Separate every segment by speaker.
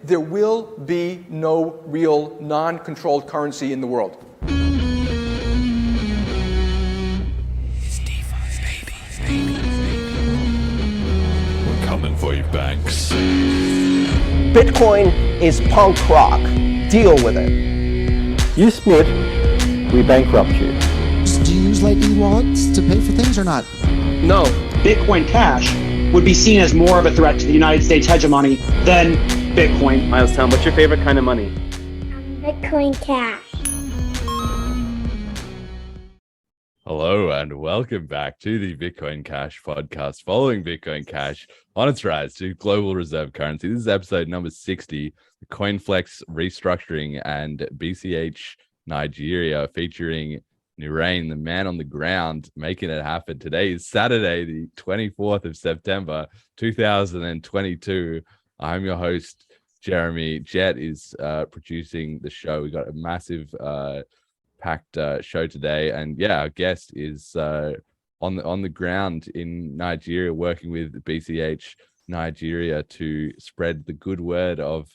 Speaker 1: there will be no real non-controlled currency in the world.
Speaker 2: We're coming for you, banks.
Speaker 3: Bitcoin is punk rock. Deal with it.
Speaker 4: You split, we bankrupt you.
Speaker 5: Do you use Lightning wallets to pay for things or not?
Speaker 3: No.
Speaker 6: Bitcoin Cash would be seen as more of a threat to the United States hegemony than Bitcoin.
Speaker 4: Miles Town, what's your favorite kind of money?
Speaker 7: Bitcoin Cash.
Speaker 2: Hello and welcome back to the Bitcoin Cash podcast, following Bitcoin Cash on its rise to global reserve currency. This is episode number 60, the CoinFlex Restructuring and BCH Nigeria, featuring Nurain, the man on the ground, making it happen. Today is Saturday, the 24th of September, 2022. I'm your host, Jeremy. Jett is producing the show. We got a massive packed show today, and our guest is on the ground in Nigeria, working with BCH Nigeria to spread the good word of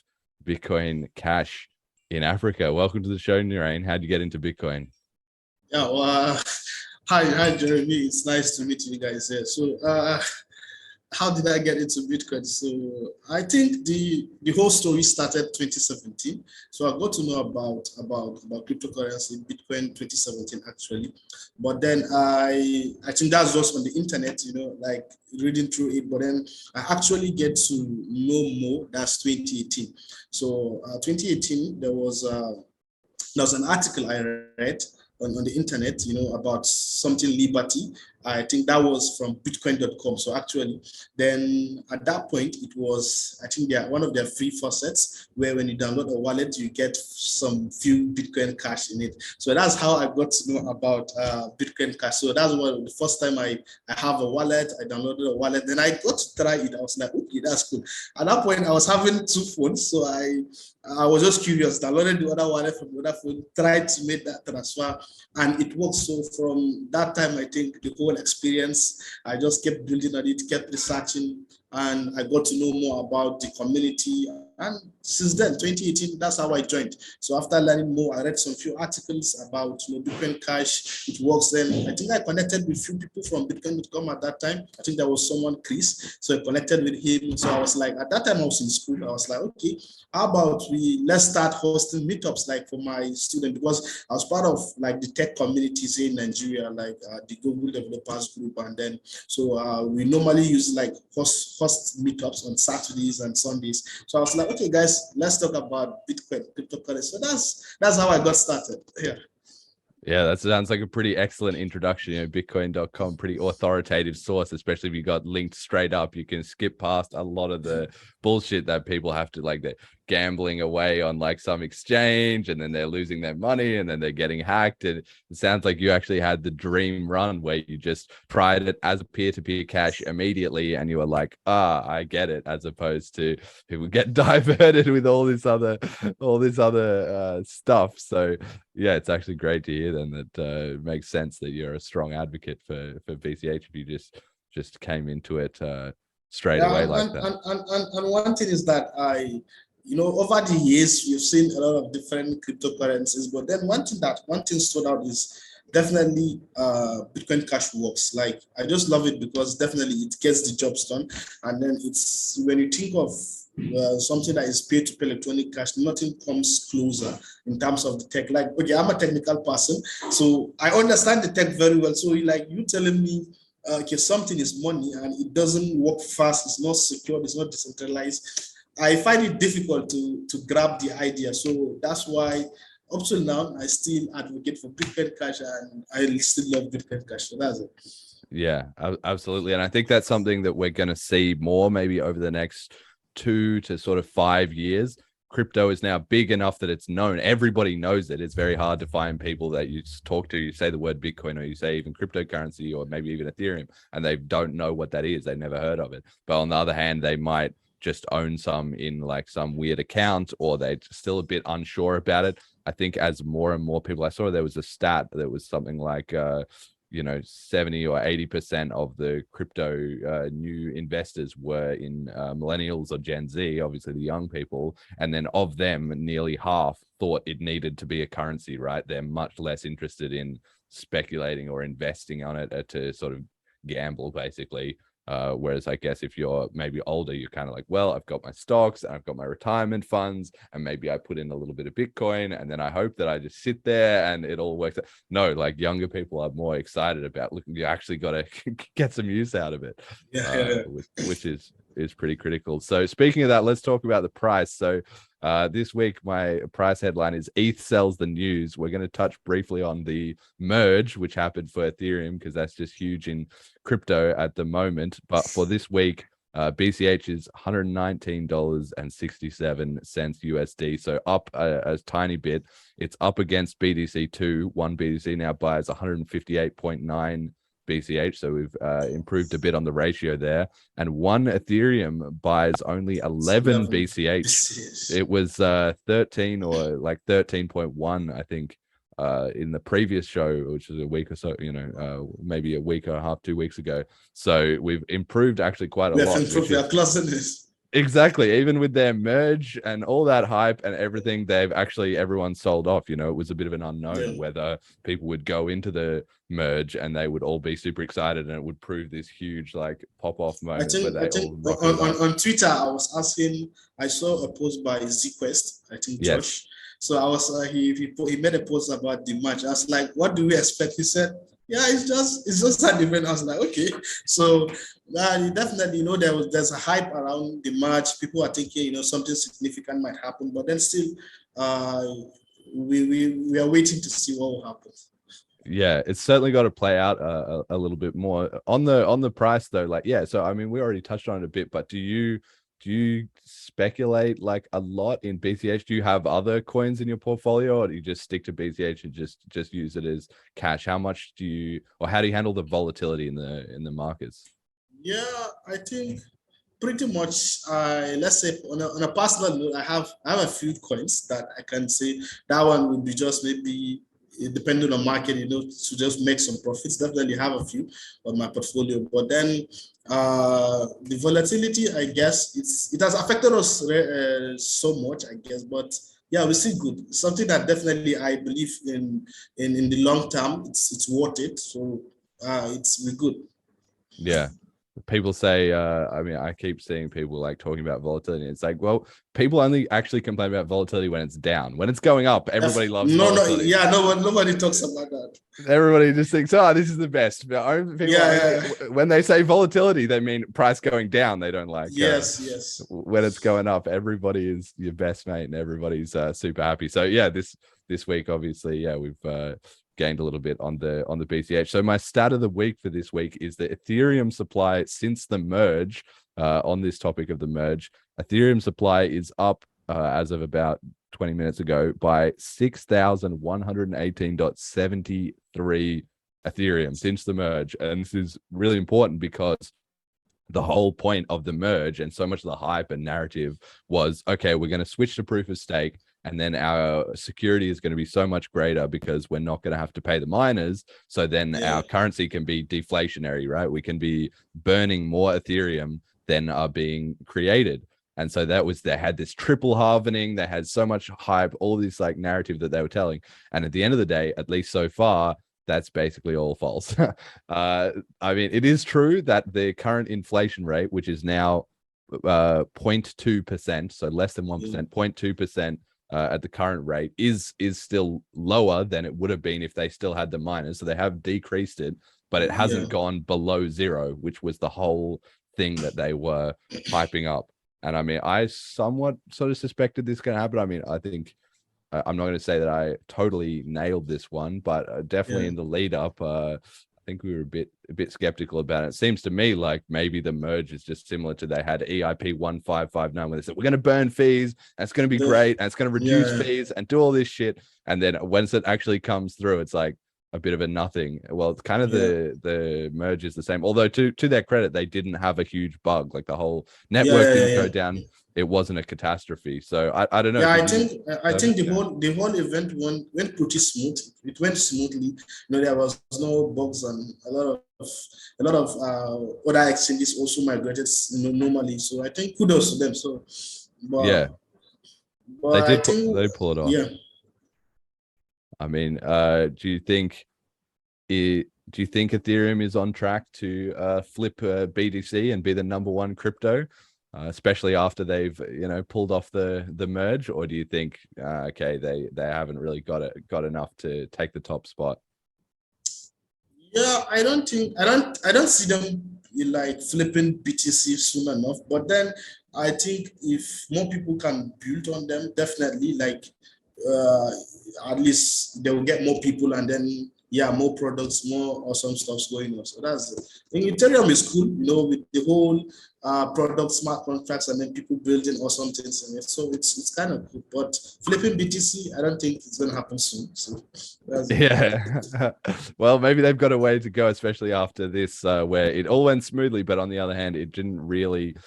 Speaker 2: Bitcoin Cash in Africa. Welcome to the show, Nurain. How'd you get into Bitcoin?
Speaker 8: Yeah, well, hi, Jeremy. It's nice to meet you guys here. So, how did I get into Bitcoin? So, I think the whole story started 2017. So, I got to know about cryptocurrency, Bitcoin 2017 actually. But then I think that's just on the internet, like reading through it. But then I actually get to know more. That's 2018. So, 2018 there was an article I read on the internet, about something Liberty. I think that was from bitcoin.com. So actually, then at that point, it was, I think, one of their free faucets where when you download a wallet, you get some few Bitcoin Cash in it. So that's how I got to know about Bitcoin Cash. So that's the first time I have a wallet. I downloaded a wallet. Then I got to try it. I was like, okay, that's cool. At that point, I was having two phones. So I was just curious, downloaded the other wallet from the other phone, tried to make that transfer, and it worked. So from that time, I think the whole experience, I just kept building on it, kept researching, and I got to know more about the community. And since then, 2018, that's how I joined. So after learning more, I read some few articles about Bitcoin Cash. It works. Then I think I connected with few people from Bitcoin.com at that time. I think there was someone, Chris. So I connected with him. So I was like, at that time I was in school. I was like, okay, how about let's start hosting meetups like for my student, because I was part of like the tech communities in Nigeria, like the Google Developers Group. And then so we normally use like host meetups on Saturdays and Sundays. So I was like, okay, guys, let's talk about Bitcoin, cryptocurrency. So that's how I got started.
Speaker 2: Yeah, that sounds like a pretty excellent introduction. Bitcoin.com, pretty authoritative source, especially if you got linked straight up. You can skip past a lot of the bullshit that people have to, like, they're gambling away on like some exchange and then they're losing their money and then they're getting hacked. And it sounds like you actually had the dream run where you just tried it as a peer-to-peer cash immediately and you were like, I get it, as opposed to people get diverted with all this other stuff. So yeah, it's actually great to hear then that it makes sense that you're a strong advocate for BCH if you just came into it straight away like that.
Speaker 8: And one thing is that over the years, we've seen a lot of different cryptocurrencies, but then one thing stood out is definitely Bitcoin Cash works. Like, I just love it because definitely it gets the jobs done. And then it's, when you think of something that is peer-to-peer electronic cash, nothing comes closer in terms of the tech. Like, okay, I'm a technical person, so I understand the tech very well. So like you telling me, okay, something is money and it doesn't work fast, it's not secure, it's not decentralized, I find it difficult to grab the idea. So that's why up till now, I still advocate for Bitcoin Cash and I still love Bitcoin Cash. So that's it.
Speaker 2: Yeah, absolutely. And I think that's something that we're going to see more maybe over the next 2 to sort of 5 years. Crypto is now big enough that it's known. Everybody knows it. It's very hard to find people that you talk to, you say the word Bitcoin or you say even cryptocurrency or maybe even Ethereum, and they don't know what that is. They've never heard of it. But on the other hand, they might just own some in like some weird account, or they're still a bit unsure about it. I think as more and more people, I saw there was a stat that was something like 70 or 80% of the crypto new investors were in millennials or Gen Z, obviously the young people. And then of them, nearly half thought it needed to be a currency, right? They're much less interested in speculating or investing on it to sort of gamble, basically. Whereas I guess if you're maybe older, you're kind of like, well, I've got my stocks and I've got my retirement funds, and maybe I put in a little bit of Bitcoin, and then I hope that I just sit there and it all works out. No, like younger people are more excited about, look, you actually got to get some use out of it, which is pretty critical. So speaking of that, let's talk about the price. So this week, my price headline is ETH sells the news. We're going to touch briefly on the merge, which happened for Ethereum, because that's just huge in crypto at the moment. But for this week, BCH is $119.67 USD. So up a tiny bit. It's up against BTC2. One BTC now buys 158.9 BCH, so we've improved a bit on the ratio there. And one Ethereum buys only 11 BCH. It was 13 or like 13.1, I think, in the previous show, which was a week or so, maybe a week and a half, 2 weeks ago. So we've improved actually quite a lot. Exactly. Even with their merge and all that hype and everything, everyone sold off. It was a bit of an unknown whether people would go into the merge and they would all be super excited and it would prove this huge like pop-off moment.
Speaker 8: I think on Twitter, I was asking, I saw a post by ZQuest, I think Josh. Yes. So I was he made a post about the merge. I was like, what do we expect? He said, yeah, it's just that different. I was like, okay. So definitely, there's a hype around the merge. People are thinking, something significant might happen, but then still, we are waiting to see what will happen.
Speaker 2: Yeah, it's certainly got to play out a little bit more on the price though. Like, yeah. So I mean, we already touched on it a bit, but do you speculate like a lot in BCH? Do you have other coins in your portfolio, or do you just stick to BCH and just use it as cash? How much do you, or how do you handle the volatility in the markets? Yeah,
Speaker 8: I think pretty much. Let's say on a personal note, I have a few coins that I can say that one would be just maybe, depending on market, to just make some profits. Definitely have a few on my portfolio, but then the volatility, I guess it has affected us so much, I guess. But yeah, we see good. Something that definitely I believe in the long term. It's worth it. So we're good.
Speaker 2: Yeah. People say, I mean, I keep seeing people like talking about volatility. It's like, well, people only actually complain about volatility when it's down. When it's going up, everybody loves volatility.
Speaker 8: Nobody talks about that.
Speaker 2: Everybody just thinks, this is the best. When they say volatility, they mean price going down. They don't like
Speaker 8: yes.
Speaker 2: When it's going up, everybody is your best mate and everybody's super happy. So yeah, this week, obviously, we've gained a little bit on the BCH. So my stat of the week for this week is the Ethereum supply since the merge. On this topic of the merge, Ethereum supply is up as of about 20 minutes ago by 6,118.73 Ethereum since the merge. And this is really important because the whole point of the merge and so much of the hype and narrative was, okay, we're going to switch to proof of stake, and then our security is going to be so much greater because we're not going to have to pay the miners. So then our currency can be deflationary, right? We can be burning more Ethereum than are being created. And so they had this triple halvening. They had so much hype, all this like narrative that they were telling. And at the end of the day, at least so far, that's basically all false. I mean, it is true that the current inflation rate, which is now 0.2%, so less than 1%, 0.2%, at the current rate is still lower than it would have been if they still had the miners. So they have decreased it, but it hasn't gone below zero, which was the whole thing that they were hyping up. And I mean, I somewhat sort of suspected this going to happen. I mean, I think I'm not going to say that I totally nailed this one, but definitely in the lead up, I think we were a bit skeptical about it. It seems to me like maybe the merge is just similar to, they had EIP 1559 where they said, we're going to burn fees, and it's going to be great, and it's going to reduce fees and do all this shit. And then once it actually comes through, it's like, a bit of a nothing. Well, it's kind of the merge is the same. Although to their credit, they didn't have a huge bug. Like the whole network didn't go down. It wasn't a catastrophe. So I don't know.
Speaker 8: Yeah, I think the whole event went pretty smooth. It went smoothly. You know, there was no bugs, and a lot of other exchanges also migrated normally. So I think kudos to them. So, but
Speaker 2: they pull it off.
Speaker 8: Yeah.
Speaker 2: I mean, do you think Ethereum is on track to flip BTC and be the #1 crypto, especially after they've pulled off the merge, or do you think okay, they haven't really got enough to take the top spot?
Speaker 8: Yeah, I don't see them like flipping BTC soon enough. But then I think if more people can build on them, definitely like at least they will get more people, and then more products, more awesome stuff's going on. So that's it. I think Ethereum is cool, with the whole product, smart contracts, and then people building awesome things in it. So it's kind of cool. But flipping BTC, I don't think it's going to happen soon. So that's
Speaker 2: it. Well, maybe they've got a way to go, especially after this, where it all went smoothly, but on the other hand, it didn't really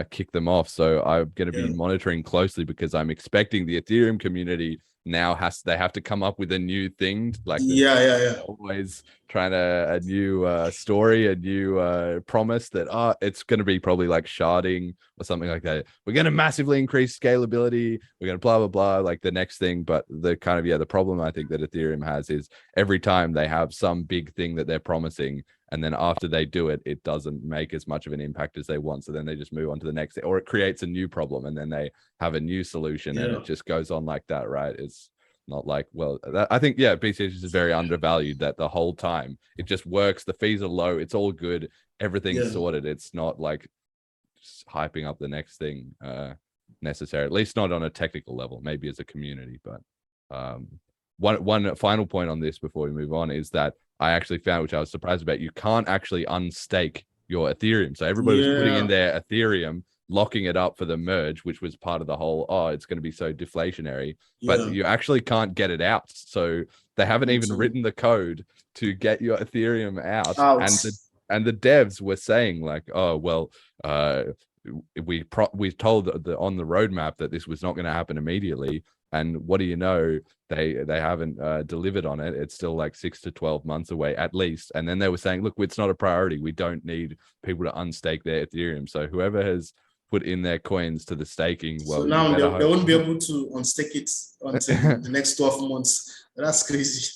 Speaker 2: kick them off. So I'm going to be monitoring closely, because I'm expecting the Ethereum community now they have to come up with a new thing, like always trying a new story, a new promise that it's going to be probably like sharding or something like that. We're going to massively increase scalability, we're going to blah blah blah, like the next thing. But the kind of the problem I think that Ethereum has is every time they have some big thing that they're promising, and then after they do it, it doesn't make as much of an impact as they want. So then they just move on to the next thing, or it creates a new problem, and then they have a new solution, and it just goes on like that, right? It's not like, I think, BCH is very undervalued, that the whole time it just works. The fees are low. It's all good. Everything's sorted. It's not like just hyping up the next thing necessary, at least not on a technical level, maybe as a community. But one final point on this before we move on is that I actually found, which I was surprised about, you can't actually unstake your Ethereum. So everybody was putting in their Ethereum, locking it up for the merge, which was part of the whole, it's going to be so deflationary, but you actually can't get it out. So they haven't even written the code to get your Ethereum out. And the devs were saying like, we told on the roadmap that this was not going to happen immediately. And what do you know? They haven't delivered on it. It's still like 6 to 12 months away at least. And then they were saying, look, it's not a priority. We don't need people to unstake their Ethereum. So whoever has put in their coins to the staking,
Speaker 8: so now they won't be able to unstake it until the next 12 months. That's crazy.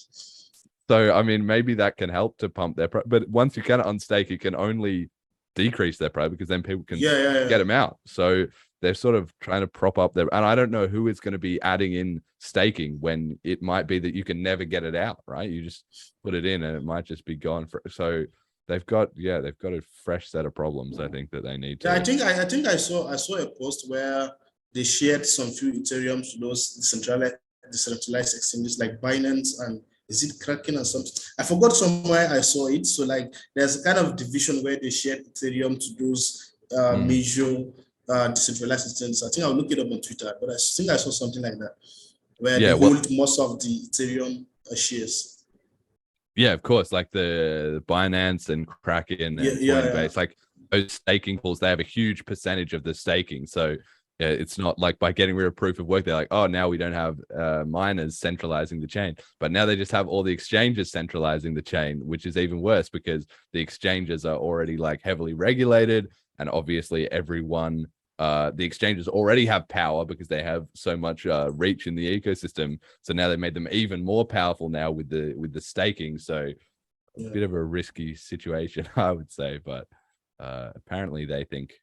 Speaker 2: So I mean, maybe that can help to pump their price. But once you can unstake, it can only decrease their price, because then people can get them out. So they're sort of trying to prop up their, and I don't know who is going to be adding in staking when it might be that you can never get it out, right? You just put it in and it might just be gone. So they've got a fresh set of problems, I think, that they need to.
Speaker 8: I think I saw a post where they shared some few Ethereum to those decentralized exchanges like Binance, and is it Kraken or something? I forgot somewhere I saw it. So like there's a kind of division where they shared Ethereum to those major decentralized exchanges. I think I'll look it up on Twitter, but I think I saw something like that where they hold most of the Ethereum shares.
Speaker 2: Yeah, of course, like the Binance and Kraken and Coinbase, like those staking pools, they have a huge percentage of the staking. So it's not like by getting rid of proof of work, they're like, oh, now we don't have miners centralizing the chain. But now they just have all the exchanges centralizing the chain, which is even worse, because the exchanges are already like heavily regulated. And obviously everyone, the exchanges already have power because they have so much reach in the ecosystem. So now they made them even more powerful now with the staking. So a bit of a risky situation, I would say. But apparently they think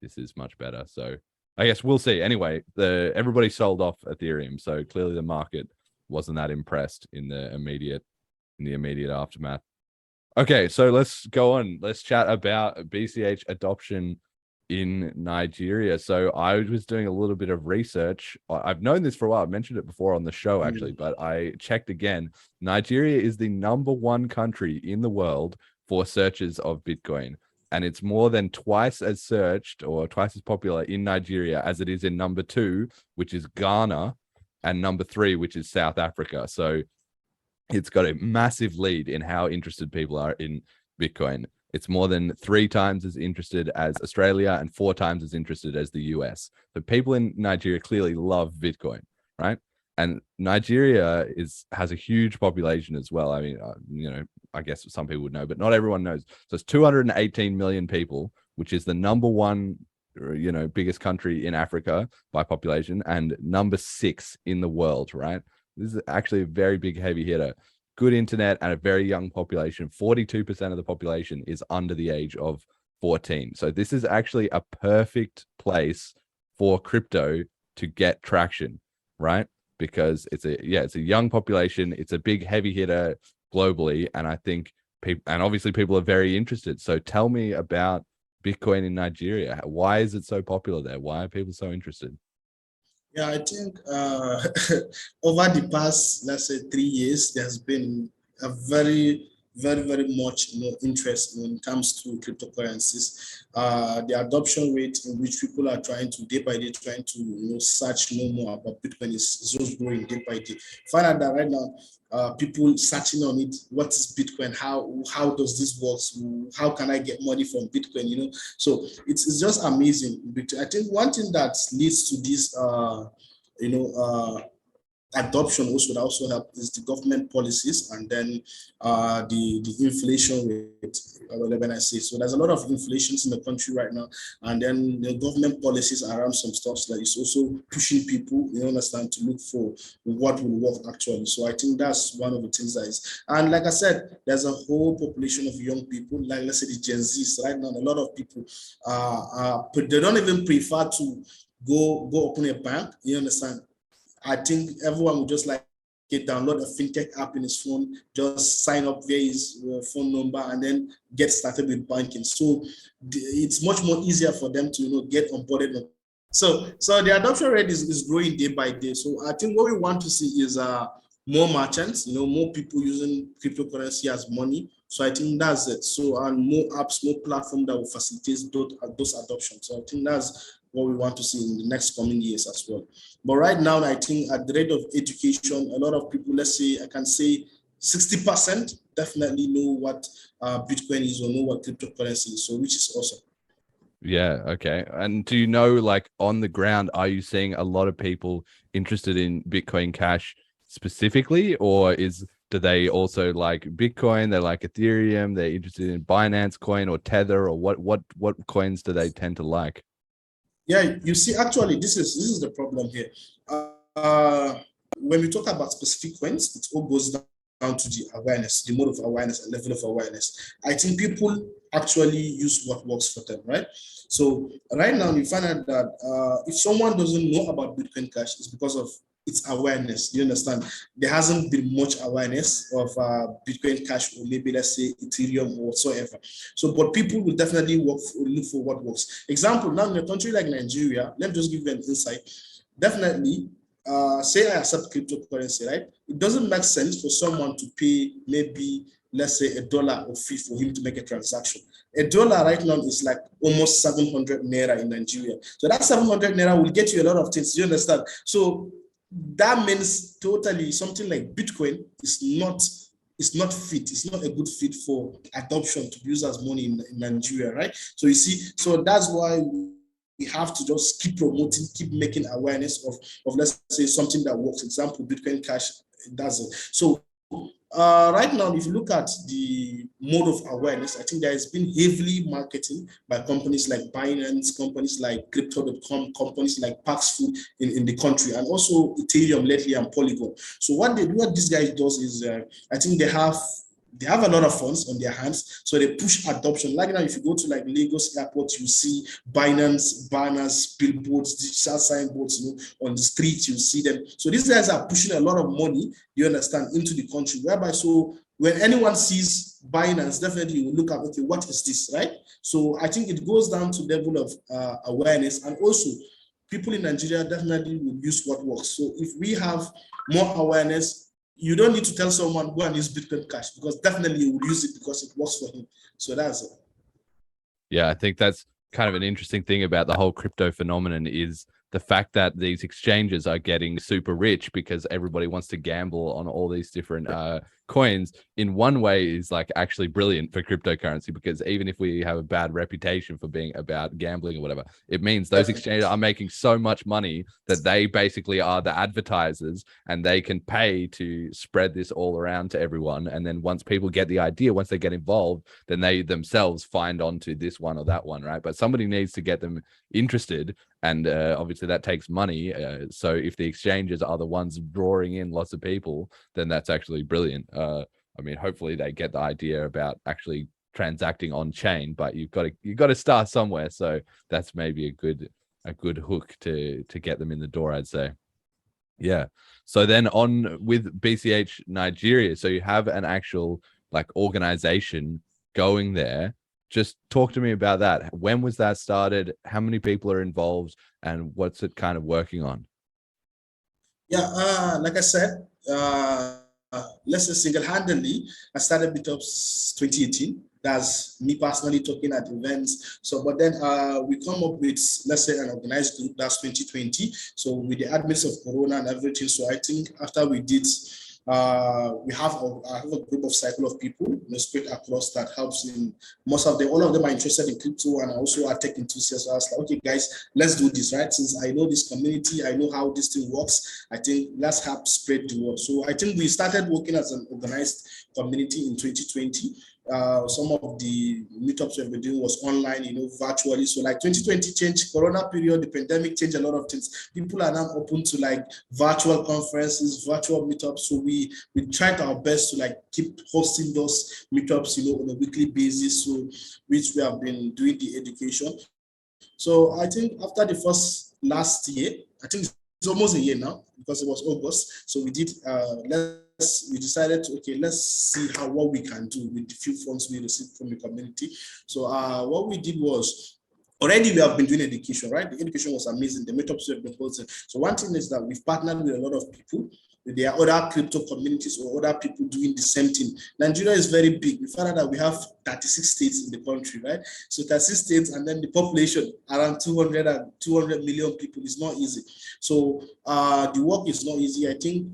Speaker 2: this is much better. So I guess we'll see. Anyway, everybody sold off Ethereum. So clearly the market wasn't that impressed in the immediate aftermath. Okay, so let's go on. Let's chat about BCH adoption in Nigeria. So I was doing a little bit of research. I've known this for a while. I've mentioned it before on the show, actually, but I checked again. Nigeria is the #1 country in the world for searches of Bitcoin. And it's more than twice as searched or twice as popular in Nigeria as it is in #2, which is Ghana, and #3, which is South Africa. So it's got a massive lead in how interested people are in Bitcoin. It's more than 3 times as interested as Australia and 4 times as interested as the US. So people in Nigeria clearly love Bitcoin, right? And Nigeria has a huge population as well. I mean, I guess some people would know, but not everyone knows. So it's 218 million people, which is the number 1, biggest country in Africa by population and number 6 in the world, right? This is actually a very big heavy hitter. Good internet and a very young population. 42% of the population is under the age of 14. So this is actually a perfect place for crypto to get traction, right? Because it's a young population. It's a big heavy hitter globally. And I think obviously people are very interested. So tell me about Bitcoin in Nigeria. Why is it so popular there? Why are people so interested?
Speaker 8: Yeah, I think over the past, let's say 3 years, there's been a very, very, very much interest when it comes to cryptocurrencies. The adoption rate in which people are trying to day by day trying to search know more about Bitcoin is just growing day by day. Find out that right now, people searching on it. What is Bitcoin? How does this work? How can I get money from Bitcoin? So it's just amazing. I think one thing that leads to this, adoption also help is the government policies and then the inflation rate. When I say so, there's a lot of inflations in the country right now, and then the government policies around some stuff that is also pushing people, to look for what will work actually. So I think that's one of the things that is. And like I said, there's a whole population of young people, like let's say the Gen Zs right now. A lot of people they don't even prefer to go open a bank. I think everyone would just download a fintech app in his phone, just sign up via his phone number, and then get started with banking. So it's much more easier for them to get onboarded. So the adoption rate is growing day by day. So I think what we want to see is more merchants, more people using cryptocurrency as money. So I think that's it. So and more apps, more platforms that will facilitate those adoptions. So I think that's what we want to see in the next coming years as well. But right now, I think at the rate of education, a lot of people, let's say, I can say 60% definitely know what Bitcoin is or know what cryptocurrency is, so which is awesome.
Speaker 2: Yeah, okay. And do you know, on the ground, are you seeing a lot of people interested in Bitcoin Cash specifically, or do they also like Bitcoin, they like Ethereum, they're interested in Binance Coin or Tether, or what coins do they tend to like?
Speaker 8: Yeah, you see, actually, this is the problem here. When we talk about specific coins, it all goes down to the awareness, the mode of awareness and level of awareness. I think people actually use what works for them, right? So right now, you find out that if someone doesn't know about Bitcoin Cash, it's because of its awareness. You understand? There hasn't been much awareness of Bitcoin Cash, or maybe let's say Ethereum or whatsoever. So, but people will definitely look for what works. Example, now in a country like Nigeria, let me just give you an insight. Definitely, say I accept cryptocurrency, right? It doesn't make sense for someone to pay maybe, let's say, $1 or fee for him to make a transaction. $1 right now is like almost 700 naira in Nigeria. So that 700 naira will get you a lot of things. You understand? So that means totally something like Bitcoin is not fit. It's not a good fit for adoption to use as money in Nigeria, right? So you see, so that's why we have to just keep promoting, keep making awareness of let's say something that works. Example, Bitcoin Cash does it. So right now, if you look at the mode of awareness, I think there has been heavily marketing by companies like Binance, companies like Crypto.com, companies like Paxful in the country, and also Ethereum lately and Polygon. So what these guys does is, I think they have a lot of funds on their hands, so they push adoption. Like now, if you go to like Lagos Airport, you see Binance banners, billboards, digital signboards, on the streets, you see them. So these guys are pushing a lot of money, you understand, into the country, whereby so when anyone sees Binance, definitely will look at, okay, what is this, right? So I think it goes down to level of awareness, and also people in Nigeria definitely will use what works. So if we have more awareness, you don't need to tell someone go and use Bitcoin Cash, because definitely you will use it because it works for him. So that's it.
Speaker 2: Yeah, I think that's kind of an interesting thing about the whole crypto phenomenon is the fact that these exchanges are getting super rich because everybody wants to gamble on all these different coins in one way is like actually brilliant for cryptocurrency, because even if we have a bad reputation for being about gambling or whatever, it means those exchanges are making so much money that they basically are the advertisers, and they can pay to spread this all around to everyone. And then once people get the idea, once they get involved, then they themselves find onto this one or that one, right? But somebody needs to get them interested, and obviously that takes money. So if the exchanges are the ones drawing in lots of people, then that's actually brilliant. I mean, hopefully they get the idea about actually transacting on chain, but you've got to start somewhere. So that's maybe a good hook to get them in the door, I'd say. Yeah. So then on with BCH Nigeria, so you have an actual like organization going there. Just talk to me about that. When was that started? How many people are involved, and what's it kind of working on?
Speaker 8: Yeah, like I said, let's say single-handedly, I started Meetups 2018. That's me personally talking at events. So, but then we come up with, let's say, an organized group. That's 2020. So with the admits of Corona and everything. So I think after we did, we have a group of cycle of people, spread across, that helps in most of them. All of them are interested in crypto and also are tech enthusiasts. So I was like, okay, guys, let's do this, right? Since I know this community, I know how this thing works, I think let's help spread the word. So I think we started working as an organized community in 2020. Some of the meetups we've been doing was online, virtually. So like 2020 changed, Corona period, the pandemic changed a lot of things. People are now open to like virtual conferences, virtual meetups. So we tried our best to like keep hosting those meetups, on a weekly basis. So which we have been doing the education. So I think after the first last year, I think it's almost a year now because it was August. So we did we decided to, okay, let's see what we can do with the few funds we received from the community. So what we did was, already we have been doing education, right? The education was amazing. The meetups we have been hosting. So one thing is that we've partnered with a lot of people. There are other crypto communities or other people doing the same thing. Nigeria is very big. We found out that we have 36 states in the country, right? So 36 states, and then the population around 200 million people is not easy. So the work is not easy. I think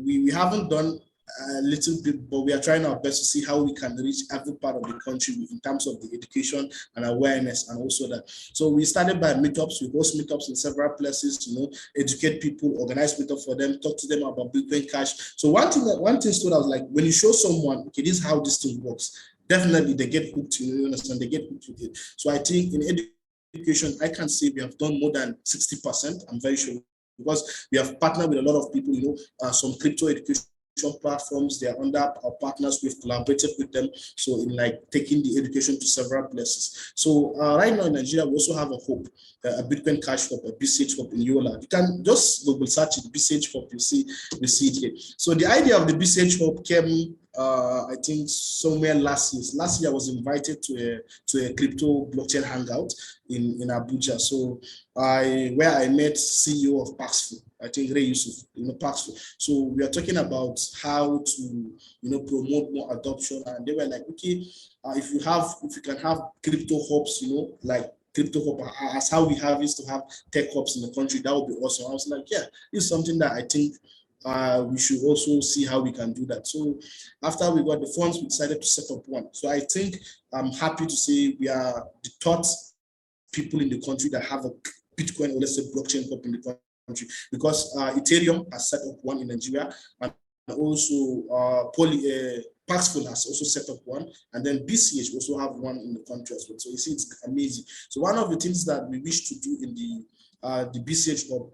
Speaker 8: we haven't done a little bit, but we are trying our best to see how we can reach every part of the country in terms of the education and awareness, and also that. So we started by meetups. We host meetups in several places, educate people, organize meetups for them, talk to them about Bitcoin Cash. So one thing stood out, like when you show someone, okay, this is how this thing works, definitely they get hooked, you understand, they get hooked with it. So I think in education, I can say we have done more than 60%, I'm very sure, because we have partnered with a lot of people, some crypto education platforms. They are under our partners. We've collaborated with them. So in like taking the education to several places. So right now in Nigeria, we also have a hub, a Bitcoin Cash hub, a BCH hub in Yola. You can just Google search it, BCH hub, you see it here. So the idea of the BCH hub came, I think somewhere last year. Last year I was invited to a crypto blockchain hangout in Abuja. So where I met CEO of Paxful, I think Ray Yusuf, Paxful. So we are talking about how to, promote more adoption. And they were like, okay, if you can have crypto hubs, like crypto hub, as how we have is to have tech hubs in the country, that would be awesome. I was like, yeah, it's something that I think we should also see how we can do that. So after we got the funds, we decided to set up one. So I think I'm happy to say we are the third people in the country that have a Bitcoin, or let's say blockchain hub in the country, because Ethereum has set up one in Nigeria, and also Paxful has also set up one, and then BCH also have one in the country as well. So you see, it's amazing. So one of the things that we wish to do in the BCH hub,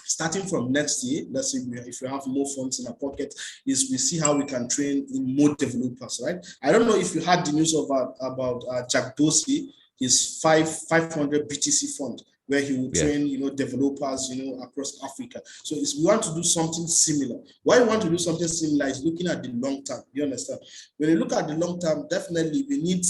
Speaker 8: starting from next year, let's say if we have more funds in our pocket, is we see how we can train in more developers, right? I don't know if you had the news about Jack Dorsey, his 500 BTC fund, where he will train, developers, across Africa. So we want to do something similar. Why we want to do something similar is looking at the long term. You understand? When you look at the long term, definitely we need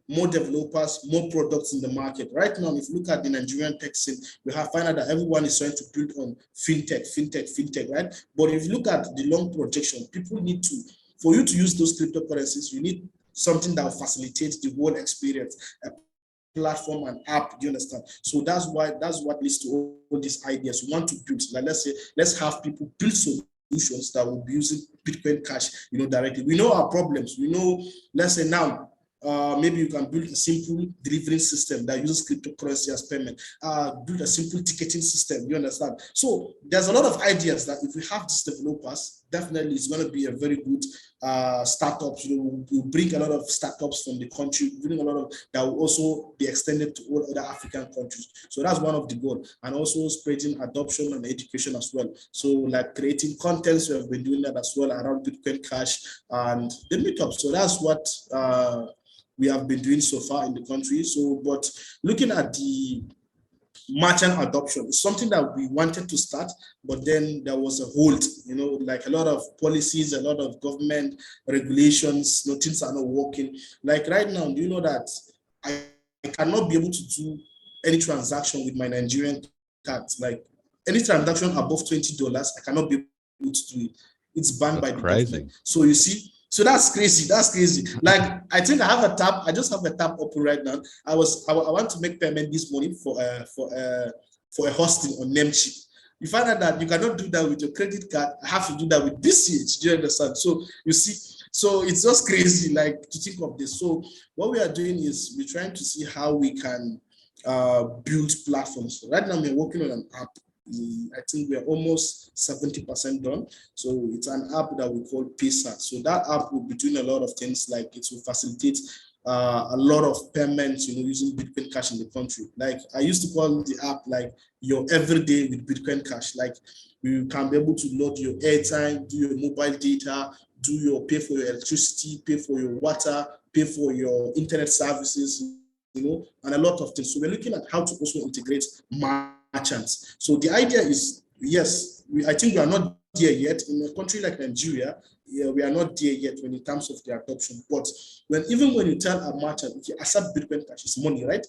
Speaker 8: more developers, more products in the market. Right now, if you look at the Nigerian tech scene, we have found out that everyone is trying to build on fintech, right? But if you look at the long projection, people need to, for you to use those cryptocurrencies, you need something that will facilitate the whole experience, a platform and app. Do you understand? So that's what leads to all these ideas. We want to build, like let's have people build solutions that will be using Bitcoin Cash, directly. We know our problems. We know, let's say now, maybe you can build a simple delivery system that uses cryptocurrency as payment. Build a simple ticketing system. You understand? So there's a lot of ideas that if we have these developers, definitely it's going to be a very good startups. We'll bring a lot of startups from the country, bring a lot of that will also be extended to all other African countries. So that's one of the goals, and also spreading adoption and education as well. So like creating contents, we have been doing that as well around Bitcoin Cash and the meetup. So that's what we have been doing so far in the country. So, but looking at the merchant adoption, it's something that we wanted to start, but then there was a hold, like a lot of policies, a lot of government regulations, things are not working. Like right now, do you know that I cannot be able to do any transaction with my Nigerian cards? Like any transaction above $20, I cannot be able to do it. It's banned by the government. So you see, so that's crazy. That's crazy. Like I think I have a tab. I just have a tab open right now. I want to make payment this morning for a hosting on Namecheap. You find out that you cannot do that with your credit card. I have to do that with BCH. Do you understand? So you see, so it's just crazy, like to think of this. So what we are doing is we're trying to see how we can build platforms. Right now we're working on an app. I think we're almost 70% done. So it's an app that we call PESA. So that app will be doing a lot of things, like it will facilitate a lot of payments, using Bitcoin Cash in the country. Like I used to call the app like your everyday with Bitcoin Cash. Like you can be able to load your airtime, do your mobile data, pay for your electricity, pay for your water, pay for your internet services, and a lot of things. So we're looking at how to also integrate merchants. So the idea is, yes, I think we are not there yet. In a country like Nigeria, we are not there yet when in terms of the adoption. But even when you tell a merchant, if you accept Bitcoin Cash, it's money, right?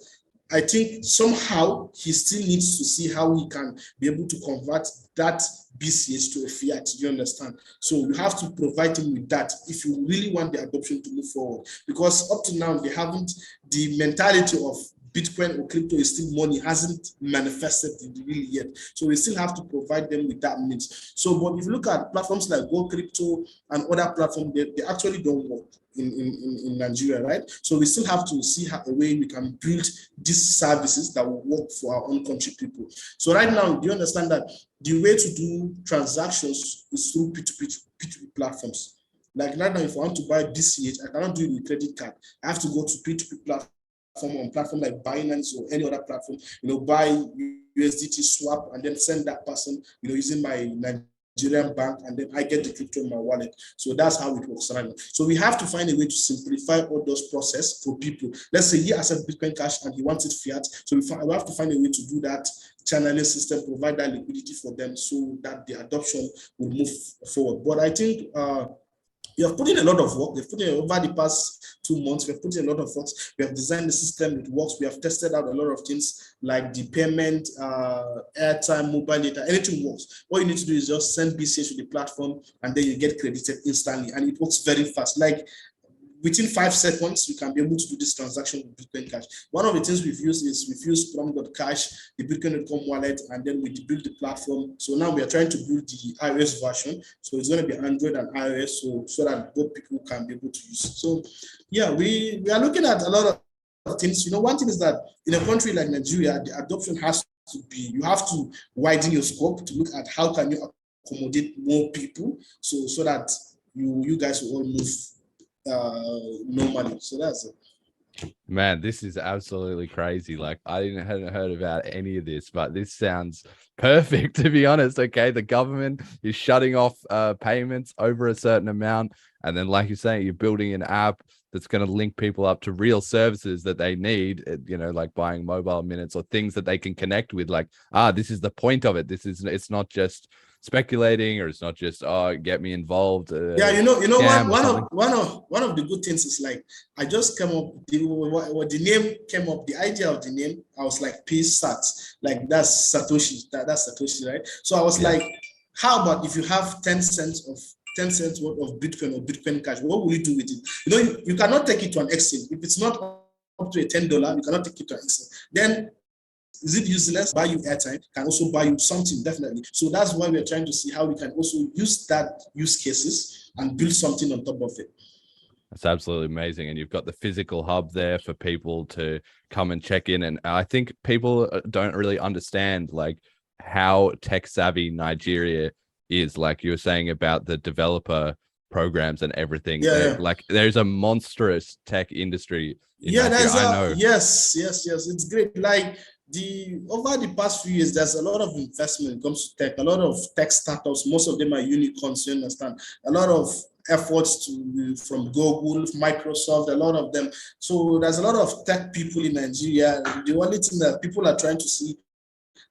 Speaker 8: I think somehow he still needs to see how he can be able to convert that BCH to a fiat. You understand? So you have to provide him with that if you really want the adoption to move forward. Because up to now, they haven't, the mentality of Bitcoin or crypto is still money, hasn't manifested really yet. So we still have to provide them with that means. So, but if you look at platforms like Go Crypto and other platforms, they actually don't work in Nigeria, right? So we still have to see a way we can build these services that will work for our own country people. So right now, do you understand that the way to do transactions is through P2P platforms? Like right now, if I want to buy BCH, I cannot do it with credit card. I have to go to P2P platform, on platform like Binance or any other platform, buy USDT swap and then send that person, using my Nigerian bank, and then I get the crypto in my wallet. So that's how it works right now. So we have to find a way to simplify all those processes for people. Let's say he accepts Bitcoin Cash and he wants it fiat. So we have to find a way to do that channeling system, provide that liquidity for them so that the adoption will move forward. But I think we have put in a lot of work. We've put in over the past 2 months. We've put in a lot of work. We have designed the system. It works. We have tested out a lot of things like the payment, airtime, mobile data. Anything works. What you need to do is just send BCH to the platform, and then you get credited instantly. And it works very fast. Like within 5 seconds, you can be able to do this transaction with Bitcoin Cash. One of the things we've used Prom.cash, the Bitcoin.com wallet, and then we build the platform. So now we are trying to build the iOS version. So it's going to be Android and iOS, so that both people can be able to use it. So yeah, we are looking at a lot of things. One thing is that in a country like Nigeria, the adoption has to be, you have to widen your scope to look at how can you accommodate more people, so that you guys will all move normally. So that's it.
Speaker 2: Man, this is absolutely crazy. Like I hadn't heard about any of this, but this sounds perfect, to be honest. Okay, the government is shutting off payments over a certain amount, and then like you're saying, you're building an app that's going to link people up to real services that they need, like buying mobile minutes or things that they can connect with. Like, this is the point of it. It's not just speculating, or it's not just get me involved.
Speaker 8: One of the good things is, like, I just came up the name came up, the idea of the name. I was like, PSAT, like that's Satoshi, that's Satoshi, right? So I was like, how about if you have 10 cents worth of Bitcoin or Bitcoin Cash, what will you do with it? You cannot take it to an exchange. If it's not up to a $10, you cannot take it to an exchange. Then is it useless? Buy you airtime, can also buy you something, definitely. So that's why we're trying to see how we can also use that use cases and build something on top of it.
Speaker 2: That's absolutely amazing. And you've got the physical hub there for people to come and check in. And I think people don't really understand like how tech savvy Nigeria is. Like you were saying about the developer programs and everything.
Speaker 8: Yeah.
Speaker 2: Like there's a monstrous tech industry in
Speaker 8: Yeah,
Speaker 2: Nigeria.
Speaker 8: there's
Speaker 2: I know.
Speaker 8: yes, it's great. Like over the past few years, there's a lot of investment when it comes to tech, a lot of tech startups, most of them are unicorns, you understand? A lot of efforts from Google, Microsoft, a lot of them. So there's a lot of tech people in Nigeria. The only thing that people are trying to see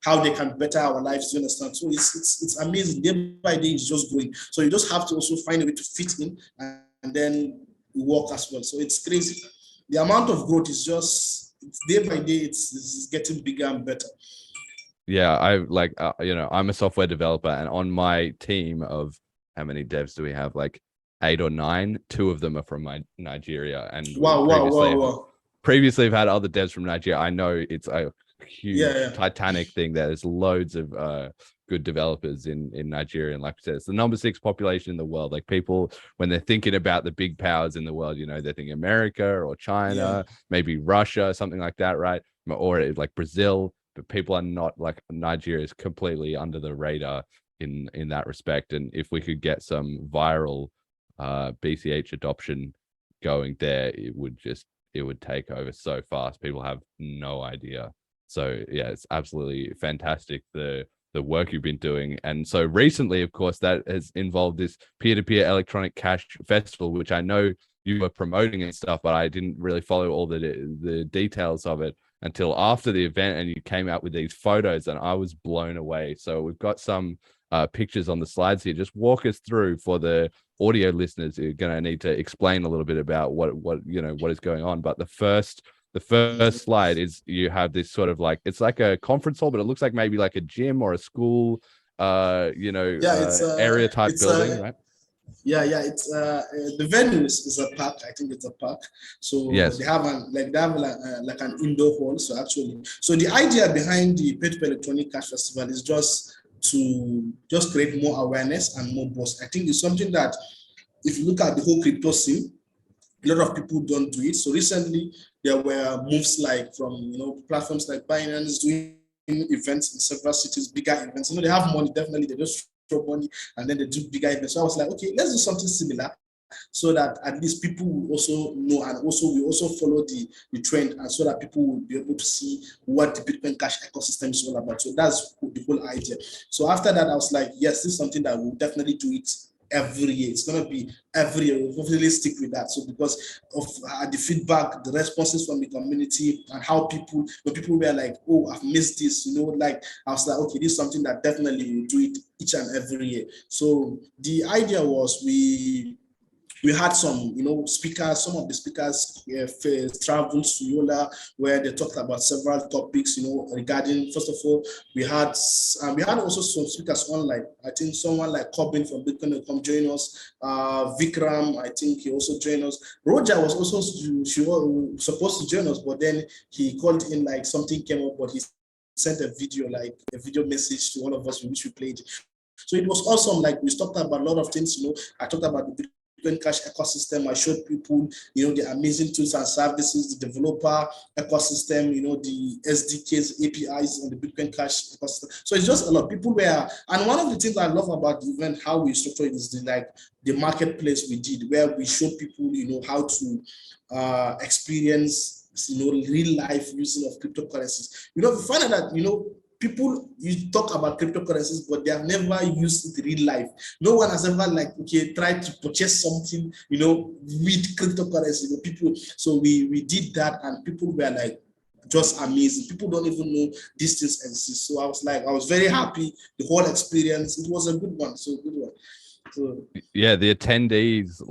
Speaker 8: how they can better our lives, you understand? So it's amazing. Day by day, it's just growing. So you just have to also find a way to fit in and then work as well. So it's crazy. The amount of growth is just day by day, it's getting bigger and better.
Speaker 2: Yeah, I like, I'm a software developer, and on my team of how many devs do we have? Like 8 or 9. 2 of them are from Nigeria. And
Speaker 8: Wow.
Speaker 2: Previously, I've had other devs from Nigeria. I know it's a huge titanic thing. There's loads of good developers in Nigeria. And like I said, it's the number 6 population in the world. Like people, when they're thinking about the big powers in the world, they're thinking America or China, maybe Russia, something like that, right? Or like Brazil. But people are not, like, Nigeria is completely under the radar in that respect. And if we could get some viral BCH adoption going there, it would take over so fast. People have no idea. So yeah, it's absolutely fantastic the work you've been doing. And so recently, of course, that has involved this peer-to-peer electronic cash festival, which I know you were promoting and stuff, but I didn't really follow all the details of it until after the event, and you came out with these photos and I was blown away. So we've got some pictures on the slides here. Just walk us through, for the audio listeners, you're going to need to explain a little bit about what is going on. But the first slide is, you have this sort of like, it's like a conference hall, but it looks like maybe like a gym or a school, area type building, right?
Speaker 8: Yeah, it's the venue is a park. I think it's a park. So
Speaker 2: yes,
Speaker 8: they have like an indoor hall. So the idea behind the Peer-to-Peer Electronic Cash Festival is just to create more awareness and more buzz. I think it's something that, if you look at the whole crypto scene, a lot of people don't do it. So recently there were moves like from platforms like Binance doing events in several cities, bigger events. They have money, definitely. They just throw money and then they do bigger events. So I was like, okay, let's do something similar, so that at least people will also know, and also we also follow the trend, and so that people will be able to see what the Bitcoin Cash ecosystem is all about. So that's the whole idea. So after that, I was like, yes, this is something that we'll definitely do it every year. It's going to be every year. We'll hopefully stick with that. So because of the feedback, the responses from the community, and how people were like, oh, I've missed this, like, I was like, okay, this is something that definitely we'll do it each and every year. So the idea was, we had some, speakers. Some of the speakers traveled to Yola, where they talked about several topics, regarding, first of all, we had also some speakers online. I think someone like Corbin from Bitcoin will come join us. Vikram, I think he also joined us. Roger was also supposed to join us, but then he called in, like something came up, but he sent a video message to all of us, which we played. So it was awesome. Like, we talked about a lot of things. I talked about the Bitcoin Cash ecosystem. I showed people, the amazing tools and services, the developer ecosystem, the SDKs, APIs on the Bitcoin Cash ecosystem. So it's just a lot. People were, and one of the things I love about the event, how we structured it, is the marketplace we did, where we showed people, how to experience, real life using of cryptocurrencies. We find out that, people, you talk about cryptocurrencies, but they have never used it in real life. No one has ever tried to purchase something, with cryptocurrency. People. So we did that, and people were like, just amazing. People don't even know these things exist. So I was very happy. The whole experience, it was a good one. So good one. So,
Speaker 2: yeah, the attendees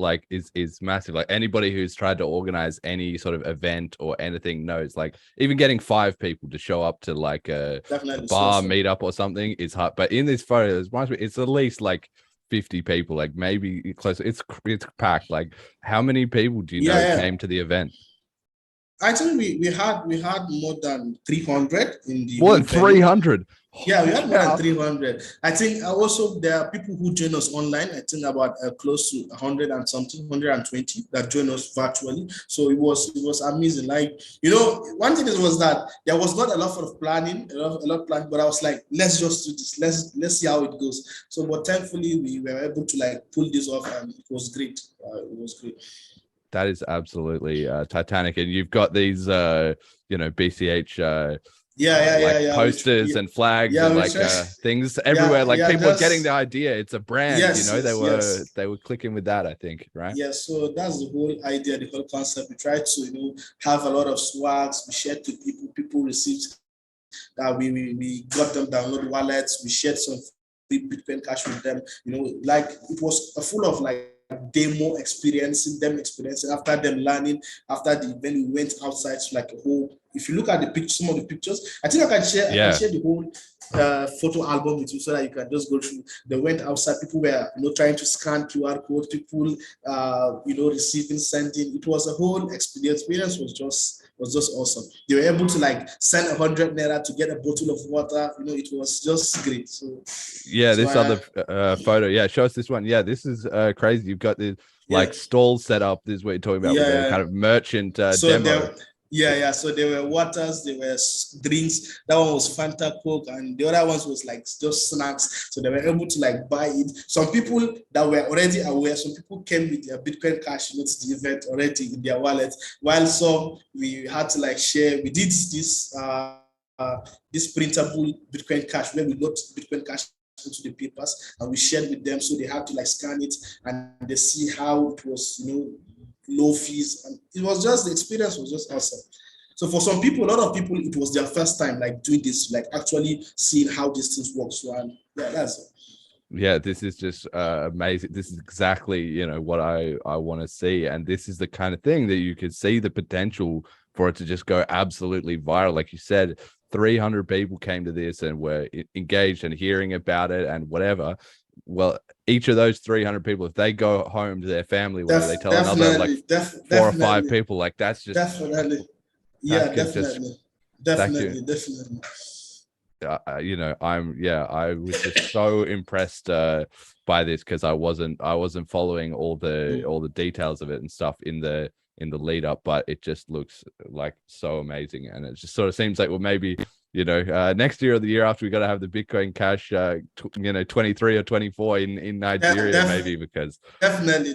Speaker 2: is massive. Like, anybody who's tried to organize any sort of event or anything knows, like, even getting 5 people to show up to like a bar meetup or something is hard. But in this photo, it's at least like 50 people, like maybe closer. It's packed. Like, how many people do you know came to the event?
Speaker 8: I think we had more than 300 in the
Speaker 2: More than
Speaker 8: venue.
Speaker 2: 300.
Speaker 8: Yeah, we had more than 300. I think also there are people who join us online. I think about close to 100 and something, 120 that join us virtually. So it was amazing. Like, one thing was that there was not a lot of planning, a lot of planning, but I was like, let's just do this. Let's see how it goes. So, but thankfully we were able to like pull this off, and it was great. It was great.
Speaker 2: That is absolutely Titanic, and you've got these, BCH. Posters and flags and like things everywhere. Like people are getting the idea. It's a brand.
Speaker 8: Yes,
Speaker 2: they were clicking with that. I think, right?
Speaker 8: Yeah. So that's the whole idea, the whole concept. We try to have a lot of swags. We share to people. People received that we got them download wallets. We shared some free Bitcoin Cash with them. Like it was full of like demo experiencing after them learning. After the event, we went outside to like a whole. If you look at the picture, some of the pictures, I think I can share the whole photo album with you so that you can just go through. They went outside. People were trying to scan QR code. People receiving, sending. It was a whole experience. Experience was just awesome. They were able to like send 100 naira to get a bottle of water. It was just great. So
Speaker 2: this other photo. Yeah, show us this one. Yeah, this is crazy. You've got the like stalls set up. This is what you're talking about with the kind of merchant demo.
Speaker 8: So there were waters, there were drinks. That one was Fanta, Coke, and the other ones was like just snacks. So they were able to like buy it. Some people that were already aware, some people came with their Bitcoin Cash to the event already in their wallet. While some we had to like share. We did this printable Bitcoin Cash where we load Bitcoin Cash into the papers and we shared with them, so they had to like scan it and they see how it was, low fees, and it was just, the experience was just awesome. So for some people, a lot of people, it was their first time like doing this, like actually seeing how these things work. So that's it.
Speaker 2: Yeah, this is just amazing. This is exactly what I want to see, and this is the kind of thing that you could see the potential for it to just go absolutely viral. Like you said, 300 people came to this and were engaged and hearing about it and whatever. Well, each of those 300 people, if they go home to their family, where they tell another like 4 or 5 people, like that's just
Speaker 8: definitely.
Speaker 2: I was just so impressed by this, because I wasn't following all the details of it and stuff in the lead up, but it just looks like so amazing, and it just sort of seems like, well, maybe next year or the year after, we got to have the Bitcoin Cash 23 or 24 in Nigeria, maybe, because
Speaker 8: definitely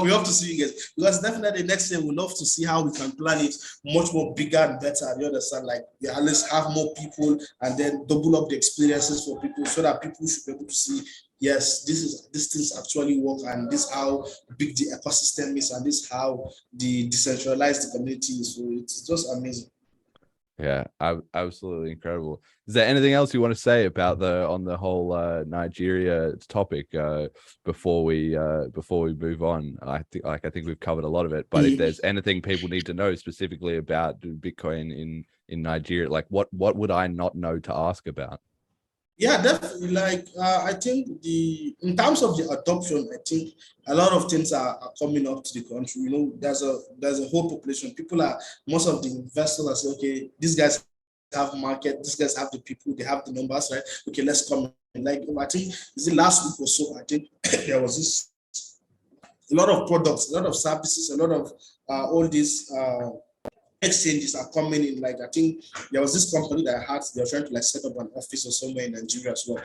Speaker 8: we hope to see you guys, because definitely next year we'd love to see how we can plan it much more bigger and better. You understand? Like, we at least have more people and then double up the experiences for people, so that people should be able to see, yes, these things actually work, and this is how big the ecosystem is, and this is how the decentralized community is. So it's just amazing.
Speaker 2: Yeah, absolutely incredible. Is there anything else you want to say about the whole Nigeria topic before we move on? I think we've covered a lot of it, but if there's anything people need to know specifically about Bitcoin in Nigeria, like what would I not know to ask about?
Speaker 8: Yeah, definitely. Like, I think in terms of the adoption, I think a lot of things are coming up to the country. There's a whole population. Most of the investors are saying, okay, these guys have market, these guys have the people, they have the numbers, right? Okay, let's come. Like, I think is it last week or so, I think there was a lot of products, a lot of services, a lot of all these exchanges are coming in. Like, I think there was this company that they were trying to like set up an office or somewhere in Nigeria as well.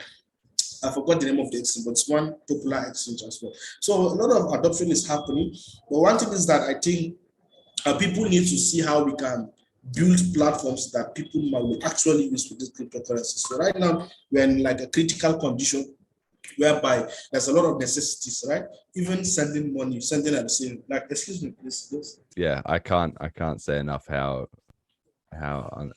Speaker 8: I forgot the name of the exchange, but it's one popular exchange as well. So a lot of adoption is happening. But one thing is that I think people need to see how we can build platforms that people will actually use for this cryptocurrency. So right now we're in like a critical condition whereby there's a lot of necessities, right? Even sending money, sending and receiving. Like, excuse me, please.
Speaker 2: Yeah, I can't say enough how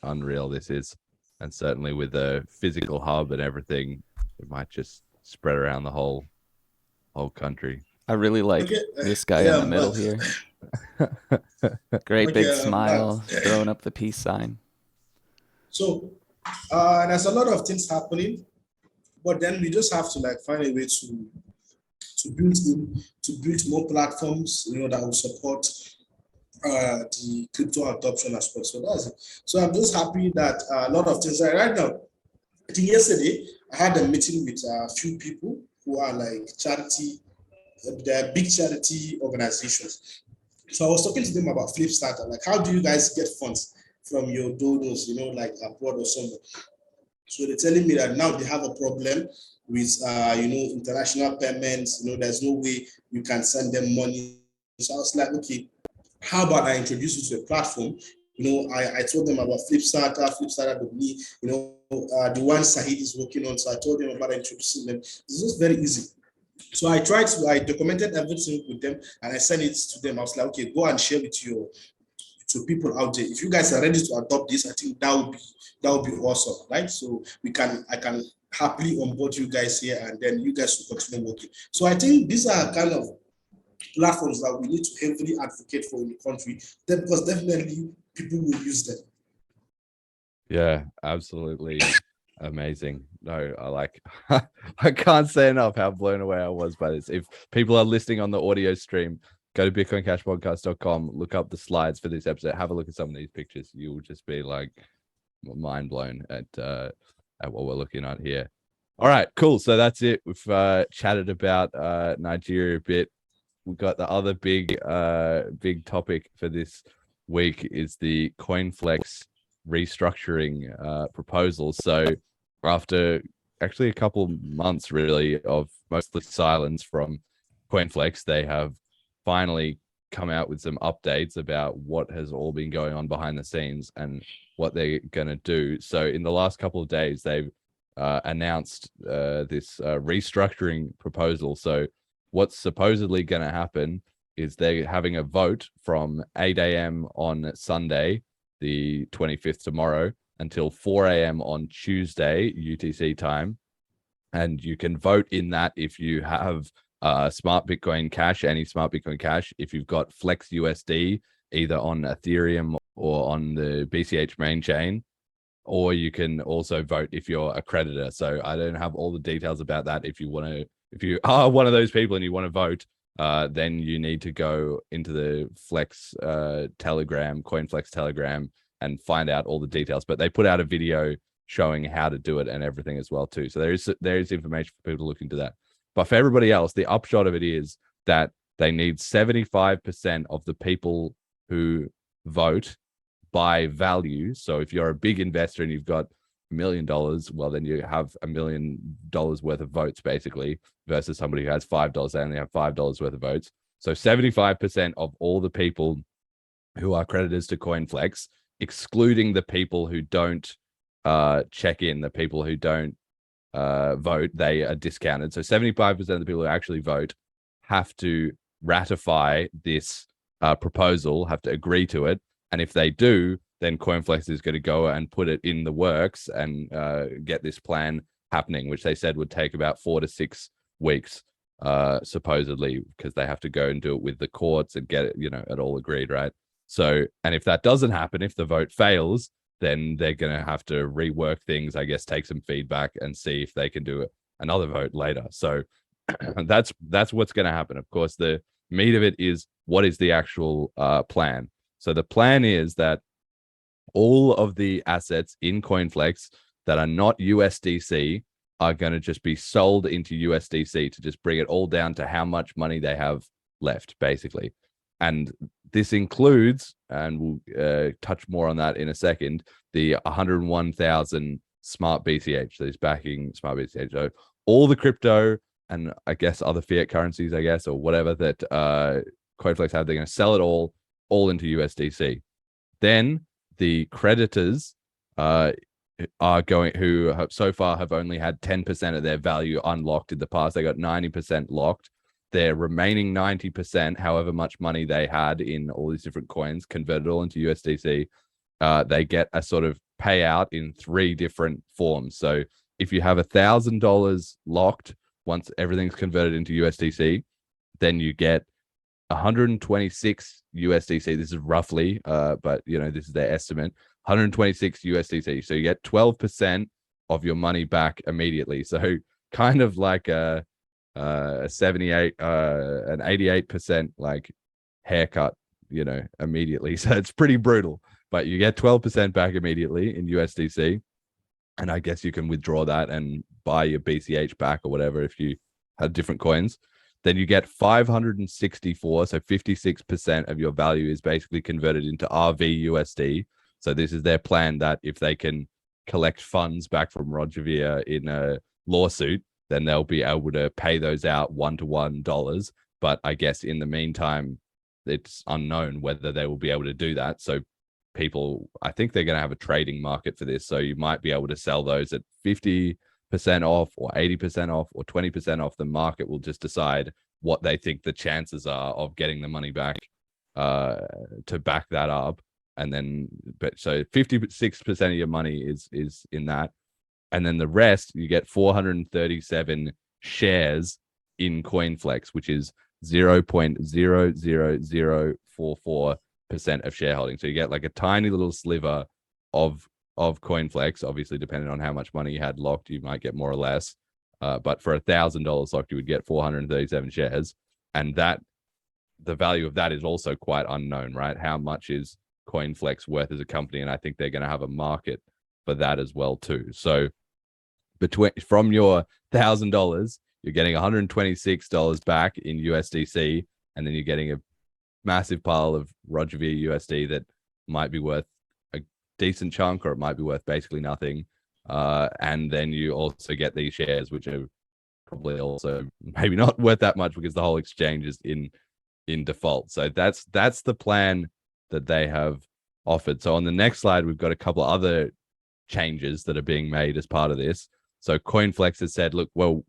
Speaker 2: unreal this is, and certainly with the physical hub and everything, it might just spread around the whole country.
Speaker 9: I really like this guy in the middle here. Great big smile, throwing up the peace sign.
Speaker 8: So there's a lot of things happening. But then we just have to like find a way to build more platforms, that will support the crypto adoption as well. So that's it. So I'm just happy that a lot of things are right now. I think yesterday I had a meeting with a few people who are like charity, they're big charity organizations. So I was talking to them about Flipstarter, like how do you guys get funds from your donors, like abroad or somewhere. So they're telling me that now they have a problem with, international payments. There's no way you can send them money. So I was like, okay, how about I introduce you to a platform? I told them about Flipstarter.me, the one Sahid is working on. So I told them about introducing them. This was very easy. So I documented everything with them and I sent it to them. I was like, okay, go and share with to people out there. If you guys are ready to adopt this, I think that would be awesome, right? So I can happily onboard you guys here and then you guys will continue working. So I think these are kind of platforms that we need to heavily advocate for in the country, because definitely people will use them.
Speaker 2: Yeah, absolutely amazing. No, I can't say enough how blown away I was by this. If people are listening on the audio stream, go to BitcoinCashPodcast.com, look up the slides for this episode, have a look at some of these pictures. You will just be like mind blown at what we're looking at here. All right, cool. So that's it. We've chatted about Nigeria a bit. We've got the other big topic for this week is the CoinFlex restructuring proposal. So after actually a couple months really of mostly silence from CoinFlex, they have finally come out with some updates about what has all been going on behind the scenes and what they're going to do. So in the last couple of days, they've announced this restructuring proposal. So what's supposedly going to happen is they're having a vote from 8 a.m. on Sunday, the 25th tomorrow, until 4 a.m. on Tuesday, UTC time. And you can vote in that if you have Smart Bitcoin Cash, any Smart Bitcoin Cash, if you've got Flex USD, either on Ethereum or on the BCH main chain, or you can also vote if you're a creditor. So I don't have all the details about that. If you are one of those people and you want to vote, then you need to go into the Flex Telegram, CoinFlex Telegram, and find out all the details. But they put out a video showing how to do it and everything as well too. So there is information for people to look into that. But for everybody else, the upshot of it is that they need 75% of the people who vote by value. So if you're a big investor and you've got $1 million, well, then you have $1 million worth of votes, basically, versus somebody who has $5, they only have $5 worth of votes. So 75% of all the people who are creditors to CoinFlex, excluding the people who don't check in, the people who don't vote, they are discounted. So 75% of the people who actually vote have to ratify this proposal, have to agree to it. And if they do, then CoinFlex is going to go and put it in the works and get this plan happening, which they said would take about 4 to 6 weeks, supposedly, because they have to go and do it with the courts and get it, it all agreed, right? So, and if that doesn't happen, if the vote fails, then they're going to have to rework things, I guess, take some feedback and see if they can do another vote later. So that's what's going to happen. Of course, the meat of it is, what is the actual plan? So the plan is that all of the assets in CoinFlex that are not USDC are going to just be sold into USDC to just bring it all down to how much money they have left, basically. And this includes, and we'll touch more on that in a second, the 101,000 SmartBCH that is backing SmartBCH. So all the crypto and I guess other fiat currencies, I guess, or whatever that CoinFlex have, they're going to sell it all into USDC. Then the creditors are going, who have so far have only had 10% of their value unlocked in the past. They got 90% locked. Their remaining 90%, however much money they had in all these different coins, converted all into USDC. They get a sort of payout in 3 different forms. So if you have $1,000 locked, once everything's converted into USDC, then you get 126 USDC. This is roughly, but this is their estimate. 126 USDC. So you get 12% of your money back immediately. So kind of like a 78, an 88% like haircut, immediately. So it's pretty brutal, but you get 12% back immediately in USDC. And I guess you can withdraw that and buy your BCH back or whatever if you had different coins. Then you get 564, so 56% of your value is basically converted into RVUSD. So this is their plan that if they can collect funds back from Roger Ver in a lawsuit, then they'll be able to pay those out $1-to-$1. But I guess in the meantime, it's unknown whether they will be able to do that. So people, I think they're going to have a trading market for this. So you might be able to sell those at 50% off or 80% off or 20% off. The market will just decide what they think the chances are of getting the money back to back that up. And then, but so 56% of your money is in that. And then the rest, you get 437 shares in CoinFlex, which is 0.00044% of shareholding. So you get like a tiny little sliver of CoinFlex. Obviously, depending on how much money you had locked, you might get more or less. But for $1,000 locked, you would get 437 shares. And that the value of that is also quite unknown, right? How much is CoinFlex worth as a company? And I think they're going to have a market for that as well too. So from your $1,000, you're getting $126 back in USDC, and then you're getting a massive pile of Roger Ver USD that might be worth a decent chunk, or it might be worth basically nothing. And then you also get these shares, which are probably also maybe not worth that much because the whole exchange is in default. So that's the plan that they have offered. So on the next slide, we've got a couple of other changes that are being made as part of this. So CoinFlex has said, look, well,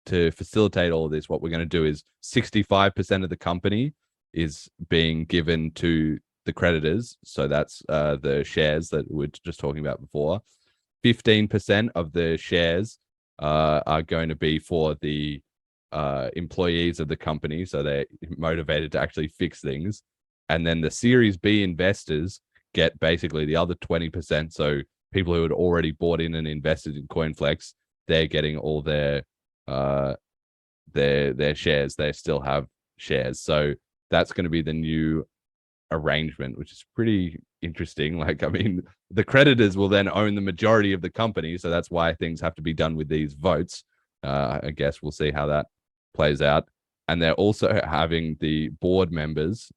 Speaker 2: to facilitate all of this, what we're going to do is 65% of the company is being given to the creditors. So that's the shares that we were just talking about before. 15% of the shares are going to be for the employees of the company. So they're motivated to actually fix things. And then the Series B investors get basically the other 20%. So people who had already bought in and invested in CoinFlex, they're getting all their shares. They still have shares. So that's going to be the new arrangement, which is pretty interesting. Like, I mean, the creditors will then own the majority of the company. So that's why things have to be done with these votes. I guess we'll see how that plays out. And they're also having the board members.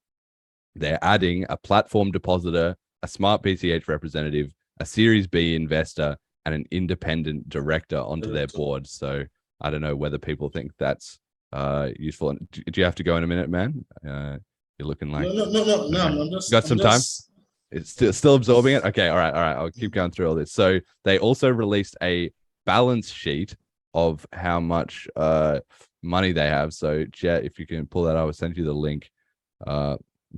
Speaker 2: They're adding a platform depositor, a SmartBCH representative, a Series B investor, and an independent director onto their board. So I don't know whether people think that's useful. Do you have to go in a minute, man? You're looking like
Speaker 8: no. I'm just
Speaker 2: got some time. It's still absorbing it. Okay, all right. I'll keep going through all this. So they also released a balance sheet of how much money they have. So Jett, if you can pull that up, I'll send you the link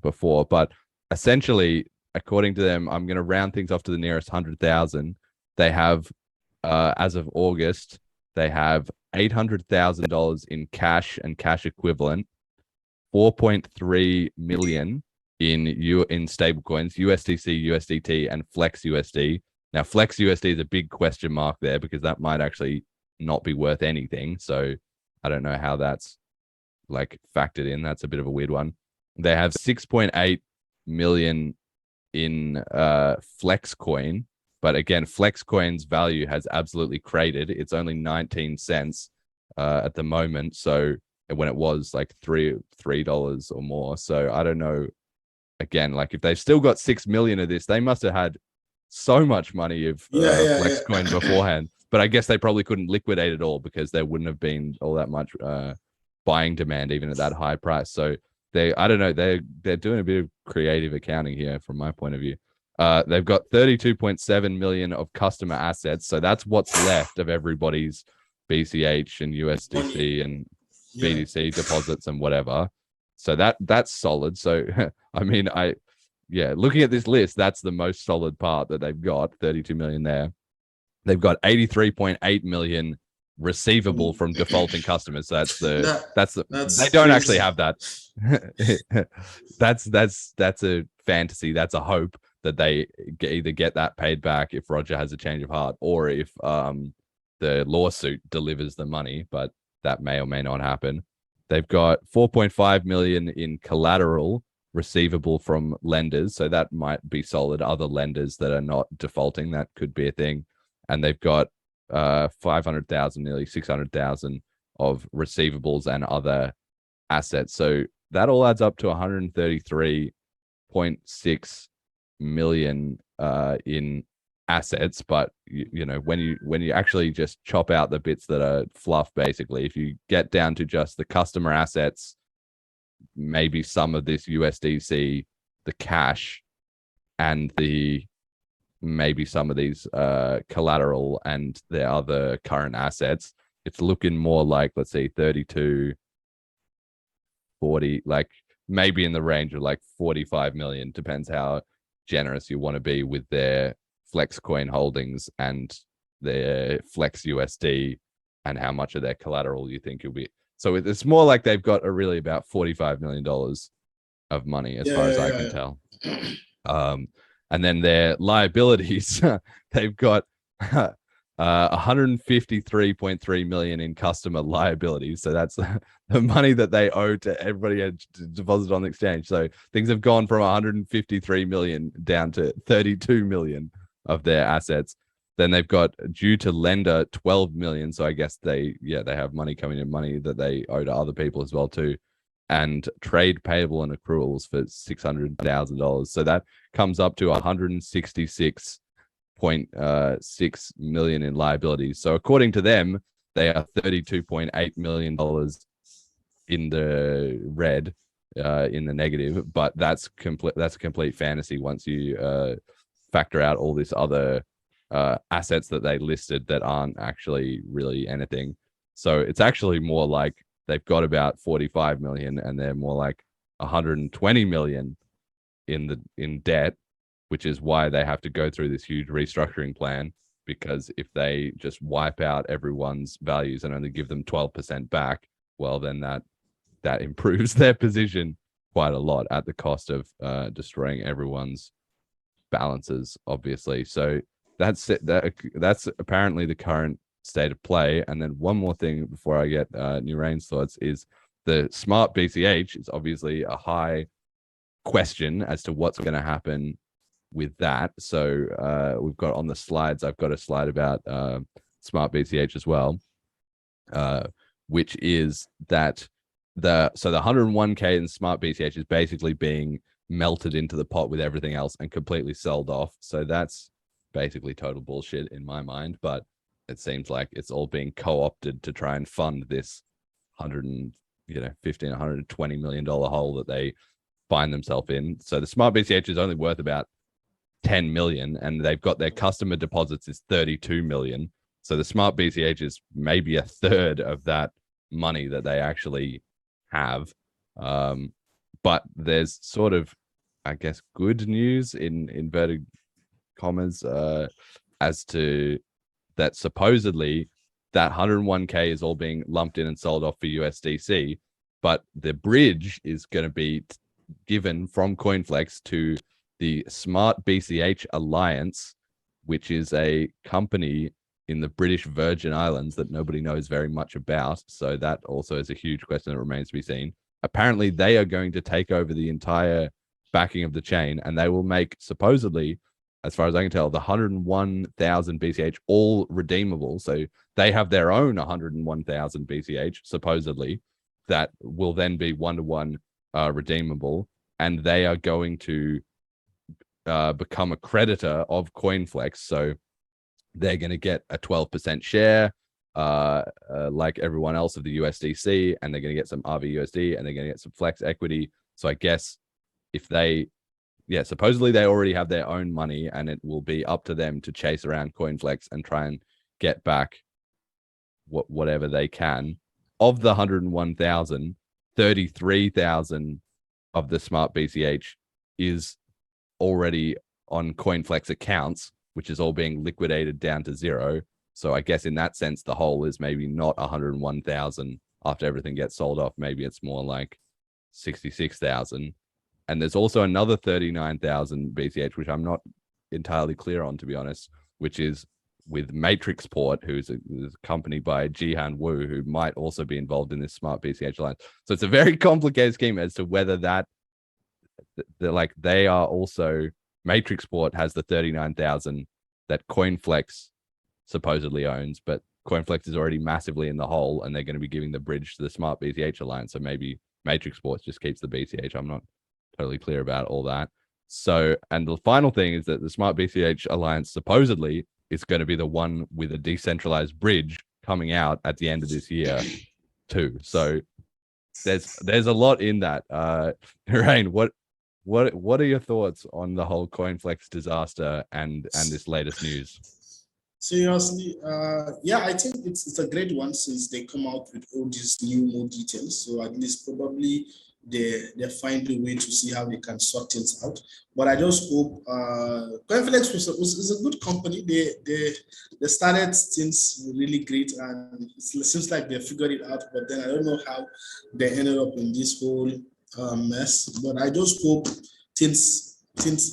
Speaker 2: before. But essentially, according to them, I'm going to round things off to the nearest 100,000. They have, as of August, they have $800,000 in cash and cash equivalent, 4.3 million in stable coins, USDC, USDT, and Flex USD. Now, Flex USD is a big question mark there because that might actually not be worth anything. So I don't know how that's like factored in. That's a bit of a weird one. They have 6.8 million in Flex coin. But again, Flex coin's value has absolutely cratered. It's only 19 cents at the moment. So when it was like $3 or more. So I don't know. Again, like if they've still got 6 million of this, they must have had so much money of Flex coin beforehand. But I guess they probably couldn't liquidate it all because there wouldn't have been all that much buying demand even at that high price. So I don't know, they're doing a bit of creative accounting here from my point of view. They've got 32.7 million of customer assets. So that's what's left of everybody's BCH and USDC and BTC deposits and whatever. So that's solid. So, I mean, looking at this list, that's the most solid part that they've got, 32 million there. They've got 83.8 million receivable from defaulting customers. So they don't actually have that. That's a fantasy. That's a hope that they either get that paid back if Roger has a change of heart or if the lawsuit delivers the money, but that may or may not happen. They've got 4.5 million in collateral receivable from lenders. So that might be solid. Other lenders that are not defaulting, that could be a thing. And they've got 500,000, nearly 600,000 of receivables and other assets. So that all adds up to 133.6 million in assets. But you know, when you actually just chop out the bits that are fluff, basically, if you get down to just the customer assets, maybe some of this USDC, the cash, and maybe some of these collateral and their other current assets, it's looking more like, let's see, 32, 40, like maybe in the range of like 45 million. Depends how generous you want to be with their Flex coin holdings and their Flex USD and how much of their collateral you think you'll be. So it's more like they've got really about $45 million of money, as far as I can tell. And then their liabilities, they've got 153.3 million in customer liabilities. So that's the money that they owe to everybody had deposited on the exchange. So things have gone from 153 million down to 32 million of their assets. Then they've got due to lender 12 million. So I guess they have money coming in, money that they owe to other people as well too. And trade payable and accruals for $600,000. So that comes up to 166.6 million in liabilities. So according to them, they are $32.8 million in the red, in the negative. But that's a complete fantasy once you factor out all this other assets that they listed that aren't actually really anything. So it's actually more like they've got about 45 million and they're more like 120 million in debt, which is why they have to go through this huge restructuring plan, because if they just wipe out everyone's values and only give them 12% back, well, then that improves their position quite a lot at the cost of destroying everyone's balances, obviously. So that's it. That's apparently the current state of play. And then one more thing before I get Nurain's thoughts is the SmartBCH is obviously a high question as to what's going to happen with that. So we've got on the slides, I've got a slide about SmartBCH as well, which is that the 101k in SmartBCH is basically being melted into the pot with everything else and completely sold off. So that's basically total bullshit in my mind, but it seems like it's all being co-opted to try and fund this $120 million hole that they find themselves in. So the SmartBCH is only worth about 10 million, and they've got their customer deposits is 32 million. So the SmartBCH is maybe a third of that money that they actually have. But there's sort of, I guess, good news in inverted commas as to that supposedly that 101k is all being lumped in and sold off for USDC, but the bridge is going to be given from CoinFlex to the SmartBCH Alliance, which is a company in the British Virgin Islands that nobody knows very much about. So that also is a huge question that remains to be seen. Apparently, they are going to take over the entire backing of the chain, and they will make, supposedly, as far as I can tell, the 101,000 BCH all redeemable. So they have their own 101,000 BCH, supposedly, that will then be one-to-one redeemable. And they are going to become a creditor of CoinFlex. So they're going to get a 12% share, like everyone else of the USDC, and they're going to get some RVUSD, and they're going to get some Flex equity. So I guess if they, supposedly they already have their own money, and it will be up to them to chase around CoinFlex and try and get back whatever they can. Of the 101,000, 33,000 of the SmartBCH is already on CoinFlex accounts, which is all being liquidated down to zero. So I guess in that sense, the whole is maybe not 101,000 after everything gets sold off. Maybe it's more like 66,000. And there's also another 39,000 BCH, which I'm not entirely clear on, to be honest, which is with Matrixport, who's a company by Jihan Wu, who might also be involved in this SmartBCH alliance. So it's a very complicated scheme as to whether that like they are also, Matrix Sport has the 39,000 that CoinFlex supposedly owns, but CoinFlex is already massively in the hole, and they're going to be giving the bridge to the SmartBCH alliance. So maybe Matrix Sports just keeps the BCH. I'm not totally clear about all that. So, and the final thing is that the SmartBCH alliance supposedly is going to be the one with a decentralized bridge coming out at the end of this year too. So there's a lot in that. Nurain, what are your thoughts on the whole CoinFlex disaster and this latest news?
Speaker 8: Seriously, yeah, I think it's a great one since they come out with all these more details. So at least probably they find a way to see how they can sort things out. But I just hope CoinFlex was a good company. They started things really great, and it seems like they figured it out. But then I don't know how they ended up in this whole mess. But I just hope things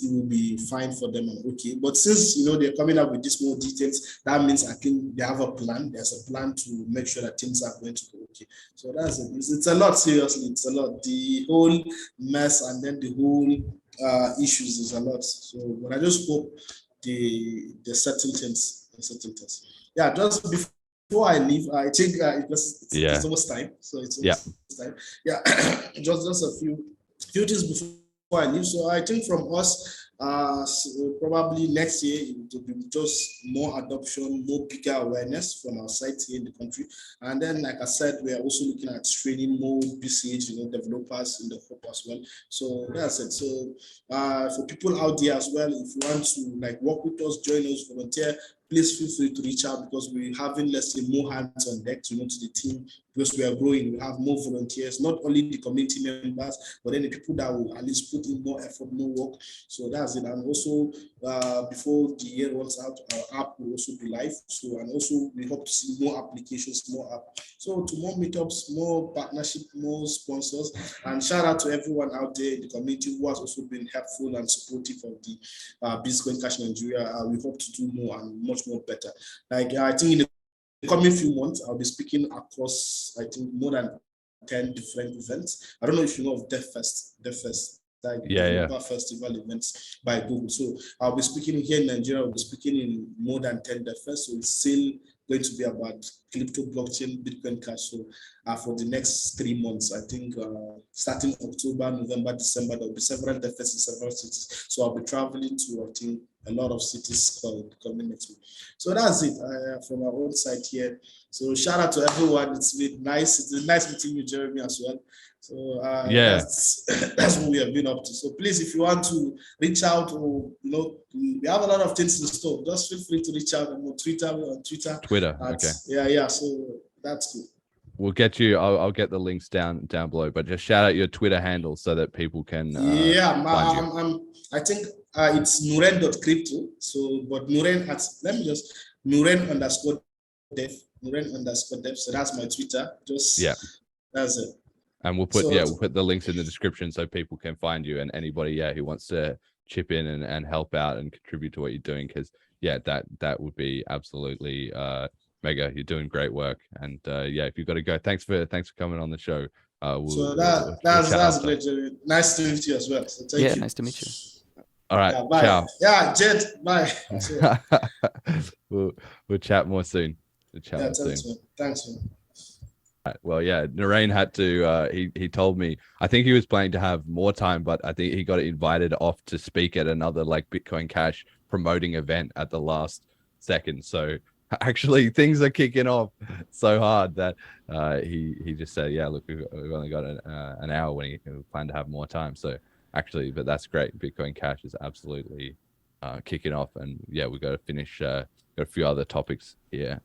Speaker 8: will be fine for them and okay. But since they're coming up with these more details, that means I think they have a plan. There's a plan to make sure that things are going to go okay. So that's it. It's a lot, seriously. It's a lot. The whole mess and then the whole issues is a lot. So, but I just hope they settle things. Yeah, just before I leave, I think it's almost time. So it's almost time. Yeah, just a few things before I leave. So I think from us, probably next year it will be just more adoption, more bigger awareness from our side here in the country. And then, like I said, we are also looking at training more BCH, developers in the hub as well. So that's it. So for people out there as well, if you want to work with us, join us, volunteer, please feel free to reach out, because we're having, let's say, more hands on deck to the team, because we are growing. We have more volunteers, not only the community members, but then the people that will at least put in more effort, more work. So that's it. And also, before the year runs out, our app will also be live. So, and also we hope to see more applications, more app. So to more meetups, more partnership, more sponsors, and shout out to everyone out there in the community who has also been helpful and supportive of the Bitcoin Cash Nigeria. We hope to do more and much more better. I think in the coming few months, I'll be speaking across, I think, more than 10 different events. I don't know if you know of DevFest, festival events by Google. So I'll be speaking here in Nigeria. I'll be speaking in more than 10 DevFest. So it's still going to be about crypto, blockchain, Bitcoin Cash. So for the next 3 months, I think starting October, November, December, there'll be several DevFests in several cities. So I'll be traveling to, I think, a lot of cities coming next week. So that's it from our own side here. So shout out to everyone. It's been nice. It's been nice meeting you, Jeremy, as well. So that's what we have been up to. So please, if you want to reach out, or we have a lot of things in store, just feel free to reach out on Twitter. Okay. Yeah. So that's good.
Speaker 2: We'll get you. I'll get the links down below. But just shout out your Twitter handle so that people can.
Speaker 8: I think it's Nurain.crypto. So, but Nurain Nurain_dev. So that's my Twitter. That's it.
Speaker 2: And we'll put the links in the description so people can find you, and anybody who wants to chip in and help out and contribute to what you're doing, because that would be absolutely mega. You're doing great work, and if you've got to go, thanks for coming on the show.
Speaker 8: That's great, Jerry. Nice to meet you as well. So thank you.
Speaker 9: Nice to meet you.
Speaker 8: All right, bye. Ciao. Yeah, Jett, bye.
Speaker 2: We'll chat more soon.
Speaker 8: Thanks, man.
Speaker 2: Right. Well, Nurain had to. He told me. I think he was planning to have more time, but I think he got invited off to speak at another Bitcoin Cash promoting event at the last second. So actually, things are kicking off so hard that he just said, "Yeah, look, we've only got an hour when he planned to have more time." So actually, but that's great. Bitcoin Cash is absolutely kicking off, and we've got to finish. Got a few other topics here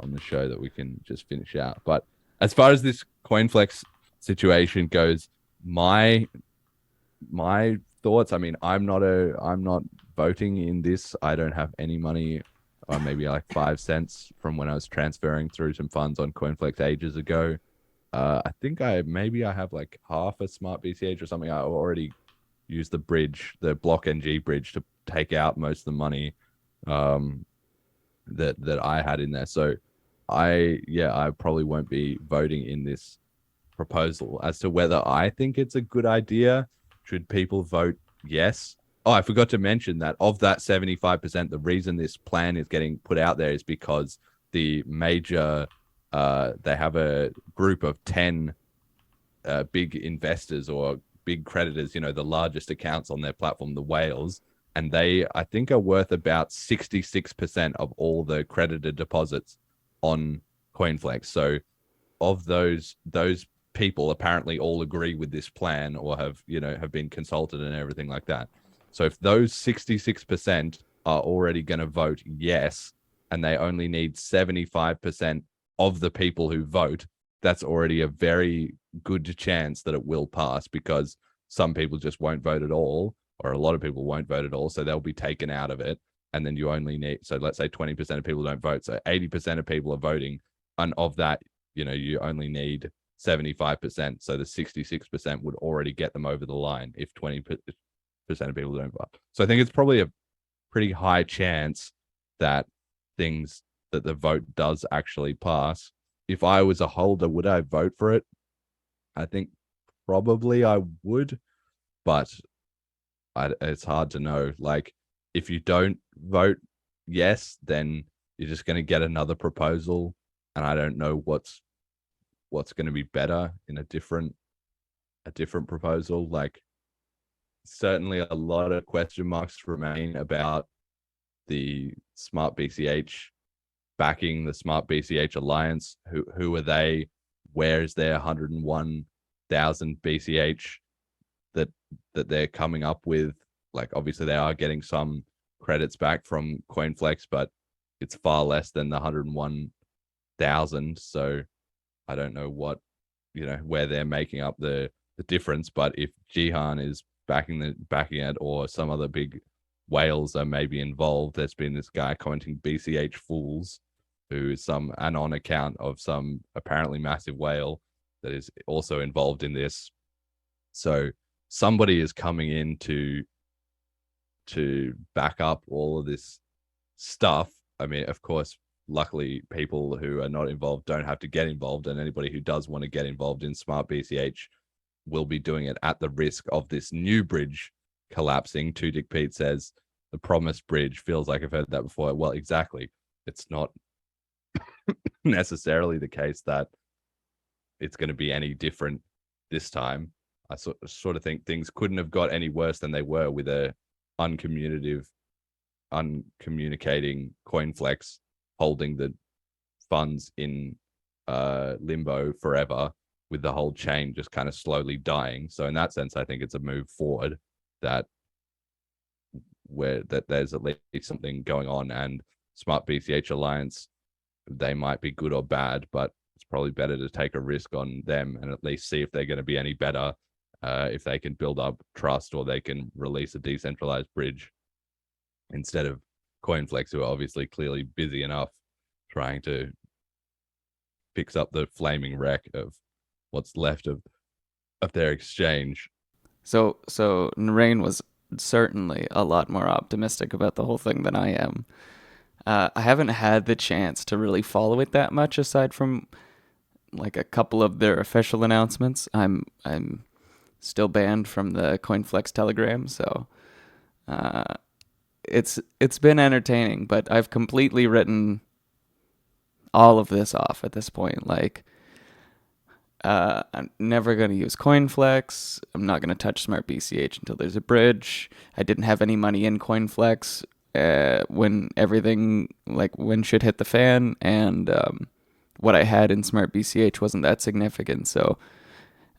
Speaker 2: on the show that we can just finish out. But as far as this CoinFlex situation goes, my thoughts. I mean, I'm not voting in this. I don't have any money, or maybe 5 cents from when I was transferring through some funds on CoinFlex ages ago. I think I have half a SmartBCH or something. I already used the bridge, the BlockNG bridge, to take out most of the money that I had in there. So I probably won't be voting in this proposal. As to whether I think it's a good idea, should people vote yes? Oh, I forgot to mention that of that 75%, the reason this plan is getting put out there is because the major, they have a group of 10 big investors or big creditors, you know, the largest accounts on their platform, the whales, and they, I think, are worth about 66% of all the creditor deposits on CoinFlex. So of those people apparently all agree with this plan or have been consulted and everything like that. So if those 66% are already going to vote yes, and they only need 75% of the people who vote, that's already a very good chance that it will pass, because some people just won't vote at all, or a lot of people won't vote at all, so they'll be taken out of it. And then you only need, so let's say 20% of people don't vote, so 80% of people are voting, and of that, you only need 75%. So the 66% would already get them over the line if 20% of people don't vote. So I think it's probably a pretty high chance that the vote does actually pass. If I was a holder, would I vote for it? I think probably I would, but it's hard to know. Like, if you don't vote yes, then you're just going to get another proposal, and I don't know what's going to be better in a different proposal. Like, certainly a lot of question marks remain about the SmartBCH backing the SmartBCH Alliance. Who are they? Where is their 101,000 BCH that they're coming up with? Like, obviously they are getting some credits back from CoinFlex, but it's far less than the 101,000. So I don't know what, where they're making up the difference. But if Jihan is backing it, or some other big whales are maybe involved, there's been this guy commenting BCH Fools, who is some anon account of some apparently massive whale that is also involved in this. So somebody is coming in to back up all of this stuff. I mean, of course, luckily people who are not involved don't have to get involved, and anybody who does want to get involved in SmartBCH will be doing it at the risk of this new bridge collapsing. Two Dick Pete says the promised bridge. Feels like I've heard that before. Well, exactly. It's not necessarily the case that it's going to be any different this time. I sort of think things couldn't have got any worse than they were with a uncommunicating CoinFlex holding the funds in limbo forever, with the whole chain just kind of slowly dying. So in that sense, I think it's a move forward that there's at least something going on. And SmartBCH Alliance, they might be good or bad, but it's probably better to take a risk on them and at least see if they're going to be any better, if they can build up trust, or they can release a decentralized bridge, instead of CoinFlex, who are obviously clearly busy enough trying to fix up the flaming wreck of what's left of their exchange.
Speaker 9: So Nurain was certainly a lot more optimistic about the whole thing than I am. I haven't had the chance to really follow it that much, aside from like a couple of their official announcements. I'm still banned from the CoinFlex Telegram, so it's been entertaining, but I've completely written all of this off at this point. Like, I'm never going to use CoinFlex. I'm not going to touch SmartBCH until there's a bridge. I didn't have any money in CoinFlex when shit hit the fan, and what I had in SmartBCH wasn't that significant. So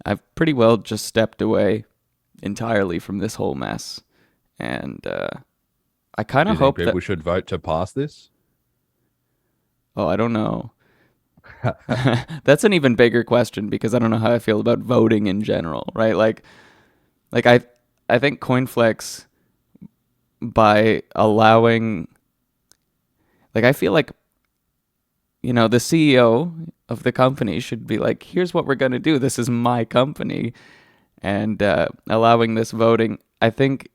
Speaker 9: I've pretty well just stepped away entirely from this whole mess. And I kind of hope that
Speaker 2: people should vote to pass this.
Speaker 9: Oh, I don't know. That's an even bigger question, because I don't know how I feel about voting in general, right? Like I think CoinFlex, by allowing, like, I feel like, the CEO of the company should be like, here's what we're going to do. This is my company. And allowing this voting, I think,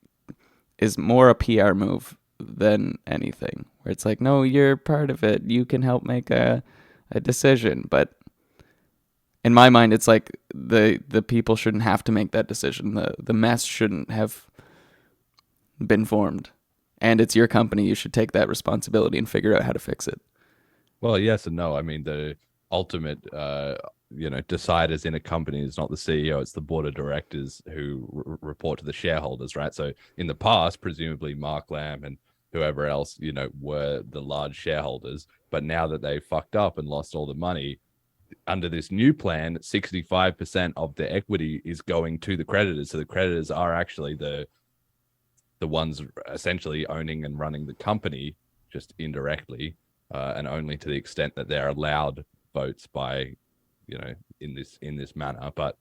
Speaker 9: is more a PR move than anything, where it's like, no, you're part of it. You can help make a decision. But in my mind, it's like the people shouldn't have to make that decision. The mess shouldn't have been formed, and it's your company. You should take that responsibility and figure out how to fix it.
Speaker 2: Well, yes and no. I mean, the ultimate, deciders in a company is not the CEO; it's the board of directors who report to the shareholders, right? So, in the past, presumably Mark Lamb and whoever else, were the large shareholders. But now that they fucked up and lost all the money, under this new plan, 65% of the equity is going to the creditors. So the creditors are actually the ones essentially owning and running the company, just indirectly, and only to the extent that they're allowed votes by, in this manner. But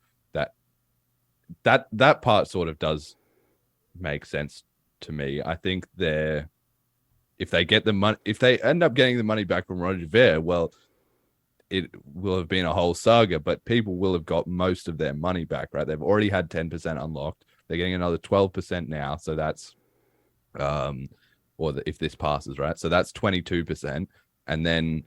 Speaker 2: that part sort of does make sense to me. I think if they get the money, if they end up getting the money back from Roger Ver, well, it will have been a whole saga, but people will have got most of their money back, right? They've already had 10% unlocked. They're getting another 12% now. So that's, if this passes, right? So that's 22%. And then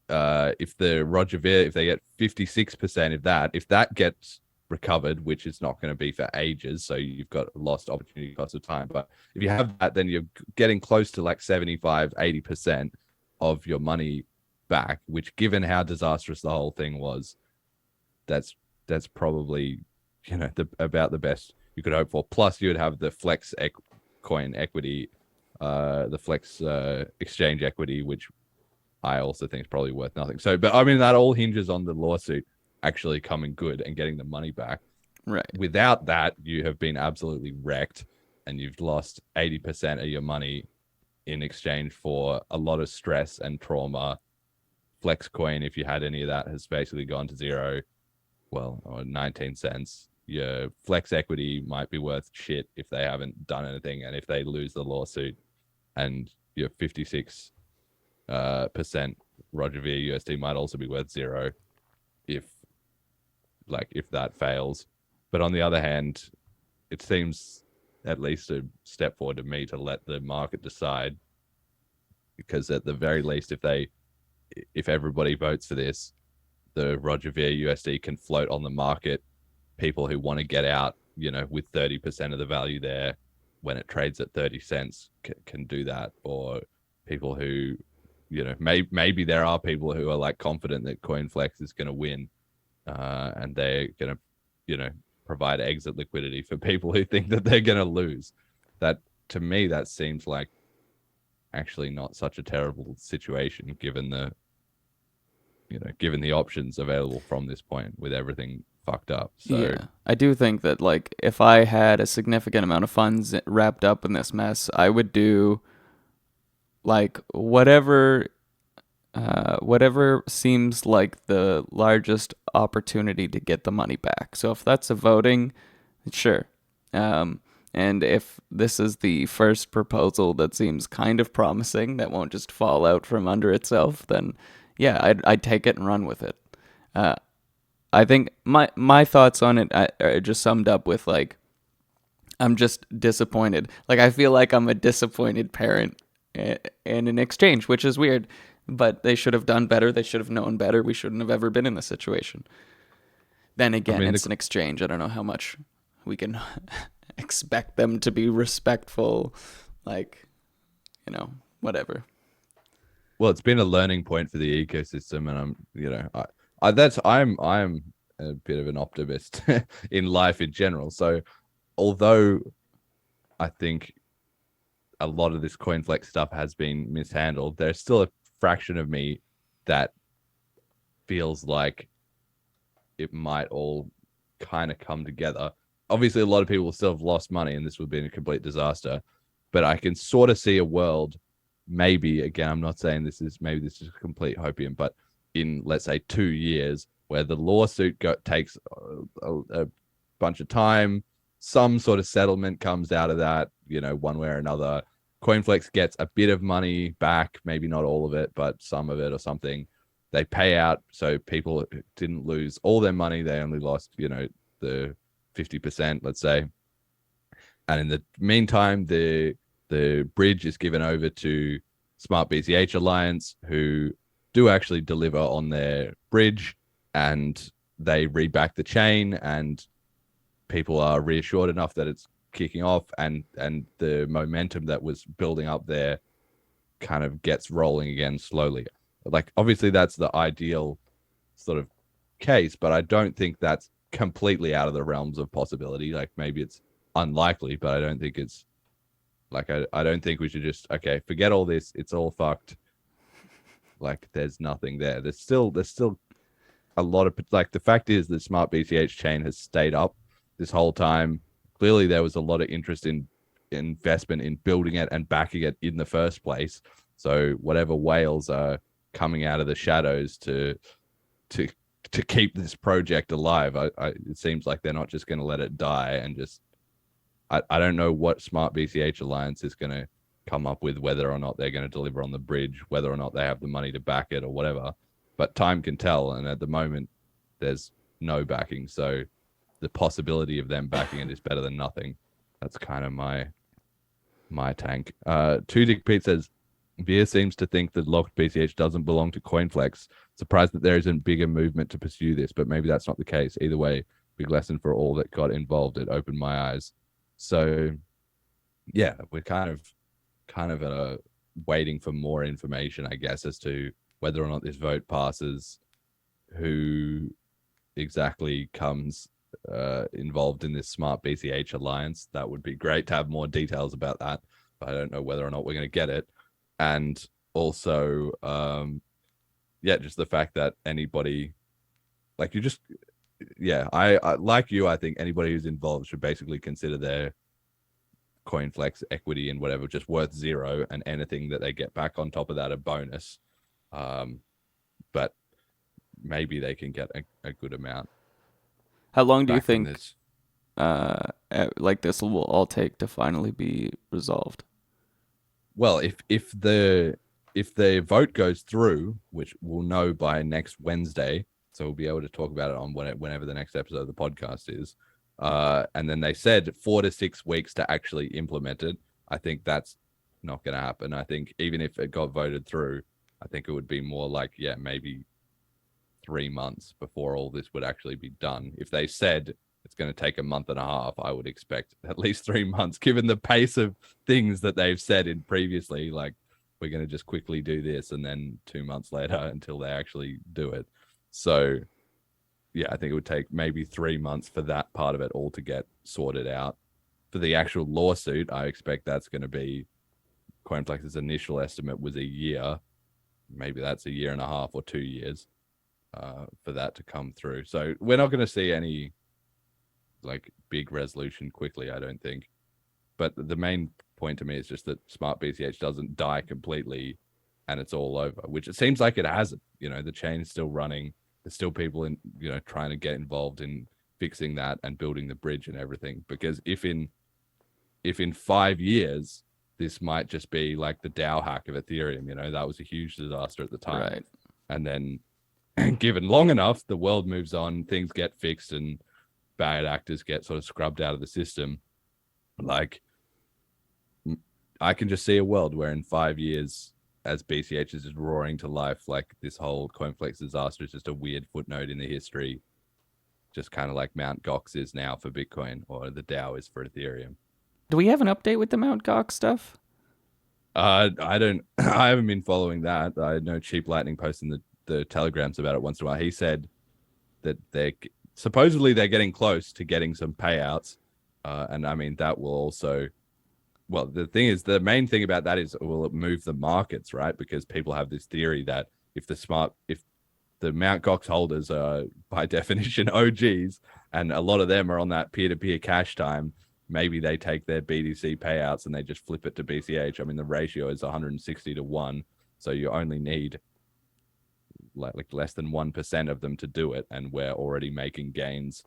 Speaker 2: if the Roger Ver, if they get 56% if that gets recovered, which is not going to be for ages, so you've got lost opportunity cost of time. But if you have that, then you're getting close to like 75-80% of your money back, which, given how disastrous the whole thing was, that's probably about the best you could hope for. Plus you would have the Flex coin equity, the Flex exchange equity, which I also think is probably worth nothing. So, but I mean, that all hinges on the lawsuit actually coming good and getting the money back.
Speaker 9: Right.
Speaker 2: Without that, you have been absolutely wrecked, and you've lost 80% of your money in exchange for a lot of stress and trauma. Flex coin, if you had any of that, has basically gone to zero. Well, or 19 cents. Your Flex equity might be worth shit if they haven't done anything, and if they lose the lawsuit, and your 56% Roger Ver USD might also be worth zero if that fails. But on the other hand, it seems at least a step forward to me to let the market decide, because at the very least, if everybody votes for this, the Roger Ver USD can float on the market. People who want to get out, with 30% of the value there when it trades at 30 cents can do that. Or people who, maybe there are people who are like confident that CoinFlex is going to win, and they're going to, provide exit liquidity for people who think that they're going to lose. That, to me, that seems like actually not such a terrible situation, given the options available from this point with everything fucked up. So
Speaker 9: yeah, I do think that, like, if I had a significant amount of funds wrapped up in this mess, I would do like whatever seems like the largest opportunity to get the money back. So if that's a voting, sure. And if this is the first proposal that seems kind of promising, that won't just fall out from under itself, then yeah, I'd take it and run with it. I think my thoughts on it are just summed up with, like, I'm just disappointed. Like, I feel like I'm a disappointed parent in an exchange, which is weird, but they should have done better. They should have known better. We shouldn't have ever been in this situation. Then again, it's an exchange. I don't know how much we can expect them to be respectful, like, whatever.
Speaker 2: Well, it's been a learning point for the ecosystem, and I'm a bit of an optimist in life in general. So, although I think a lot of this CoinFlex stuff has been mishandled, there's still a fraction of me that feels like it might all kind of come together. Obviously, a lot of people will still have lost money, and this would be a complete disaster. But I can sort of see a world, maybe, again, I'm not saying this is a complete hopium, but in, let's say, 2 years, where the lawsuit takes a bunch of time, some sort of settlement comes out of that, one way or another. CoinFlex gets a bit of money back, maybe not all of it, but some of it or something. They pay out, so people didn't lose all their money. They only lost, the 50%, let's say. And in the meantime, the bridge is given over to SmartBCH Alliance, who do actually deliver on their bridge, and they reback the chain and people are reassured enough that it's kicking off, and the momentum that was building up there kind of gets rolling again slowly. Like, obviously that's the ideal sort of case, but I don't think that's completely out of the realms of possibility. Like, maybe it's unlikely, but I don't think it's like, I don't think we should just, okay, forget all this, it's all fucked. Like, there's nothing there. There's still a lot of, like, the fact is the SmartBCH chain has stayed up this whole time. Clearly there was a lot of interest in investment in building it and backing it in the first place. So whatever whales are coming out of the shadows to keep this project alive, it seems like they're not just going to let it die. And just, I don't know what SmartBCH Alliance is going to come up with, whether or not they're going to deliver on the bridge, whether or not they have the money to back it or whatever, but time can tell. And at the moment there's no backing, so the possibility of them backing it is better than nothing. That's kind of my tank. Two Dick Pete says, Veer seems to think that locked BCH doesn't belong to CoinFlex. Surprised that there isn't bigger movement to pursue this, but maybe that's not the case. Either way, big lesson for all that got involved. It opened my eyes. So yeah, we're kind of waiting for more information, I guess, as to whether or not this vote passes, who exactly comes involved in this SmartBCH Alliance. That would be great to have more details about that, but I don't know whether or not we're going to get it. And also, just the fact that anybody, like, you just, I like you, I think anybody who's involved should basically consider their CoinFlex equity and whatever just worth zero, and anything that they get back on top of that a bonus. But maybe they can get a good amount.
Speaker 9: How long do you think like this will all take to finally be resolved?
Speaker 2: Well, if the vote goes through, which we'll know by next Wednesday, so we'll be able to talk about it on whenever the next episode of the podcast is. And then they said 4 to 6 weeks to actually implement it. I think that's not going to happen. I think even if it got voted through, I think it would be more like, maybe 3 months before all this would actually be done. If they said it's going to take a month and a half, I would expect at least 3 months, given the pace of things that they've said in previously, like, we're going to just quickly do this, and then 2 months later until they actually do it. So yeah, I think it would take maybe 3 months for that part of it all to get sorted out. For the actual lawsuit, I expect that's going to be, CoinFlex's initial estimate was a year. Maybe that's a year and a half or 2 years for that to come through. So we're not going to see any like big resolution quickly, I don't think. But the main point to me is just that SmartBCH doesn't die completely and it's all over, which it seems like it hasn't. You know, the chain is still running. There's still people in, trying to get involved in fixing that and building the bridge and everything. Because if in 5 years, this might just be like the DAO hack of Ethereum, that was a huge disaster at the time.
Speaker 9: Right.
Speaker 2: And then given long enough, the world moves on, things get fixed, and bad actors get sort of scrubbed out of the system. Like, I can just see a world where in 5 years, as BCH is just roaring to life, like this whole CoinFlex disaster is just a weird footnote in the history, just kind of like Mt. Gox is now for Bitcoin, or the DAO is for Ethereum.
Speaker 9: Do we have an update with the Mt. Gox stuff?
Speaker 2: I haven't been following that. I know Cheap Lightning posting the telegrams about it once in a while. He said that they're getting close to getting some payouts. And I mean, that will also, well, the thing is, the main thing about that is, will it move the markets, right? Because people have this theory that if the Mt. Gox holders are by definition OGs, and a lot of them are on that peer-to-peer cash time, maybe they take their BTC payouts and they just flip it to BCH. I mean, the ratio is 160 to 1, so you only need like less than 1% of them to do it, and we're already making gains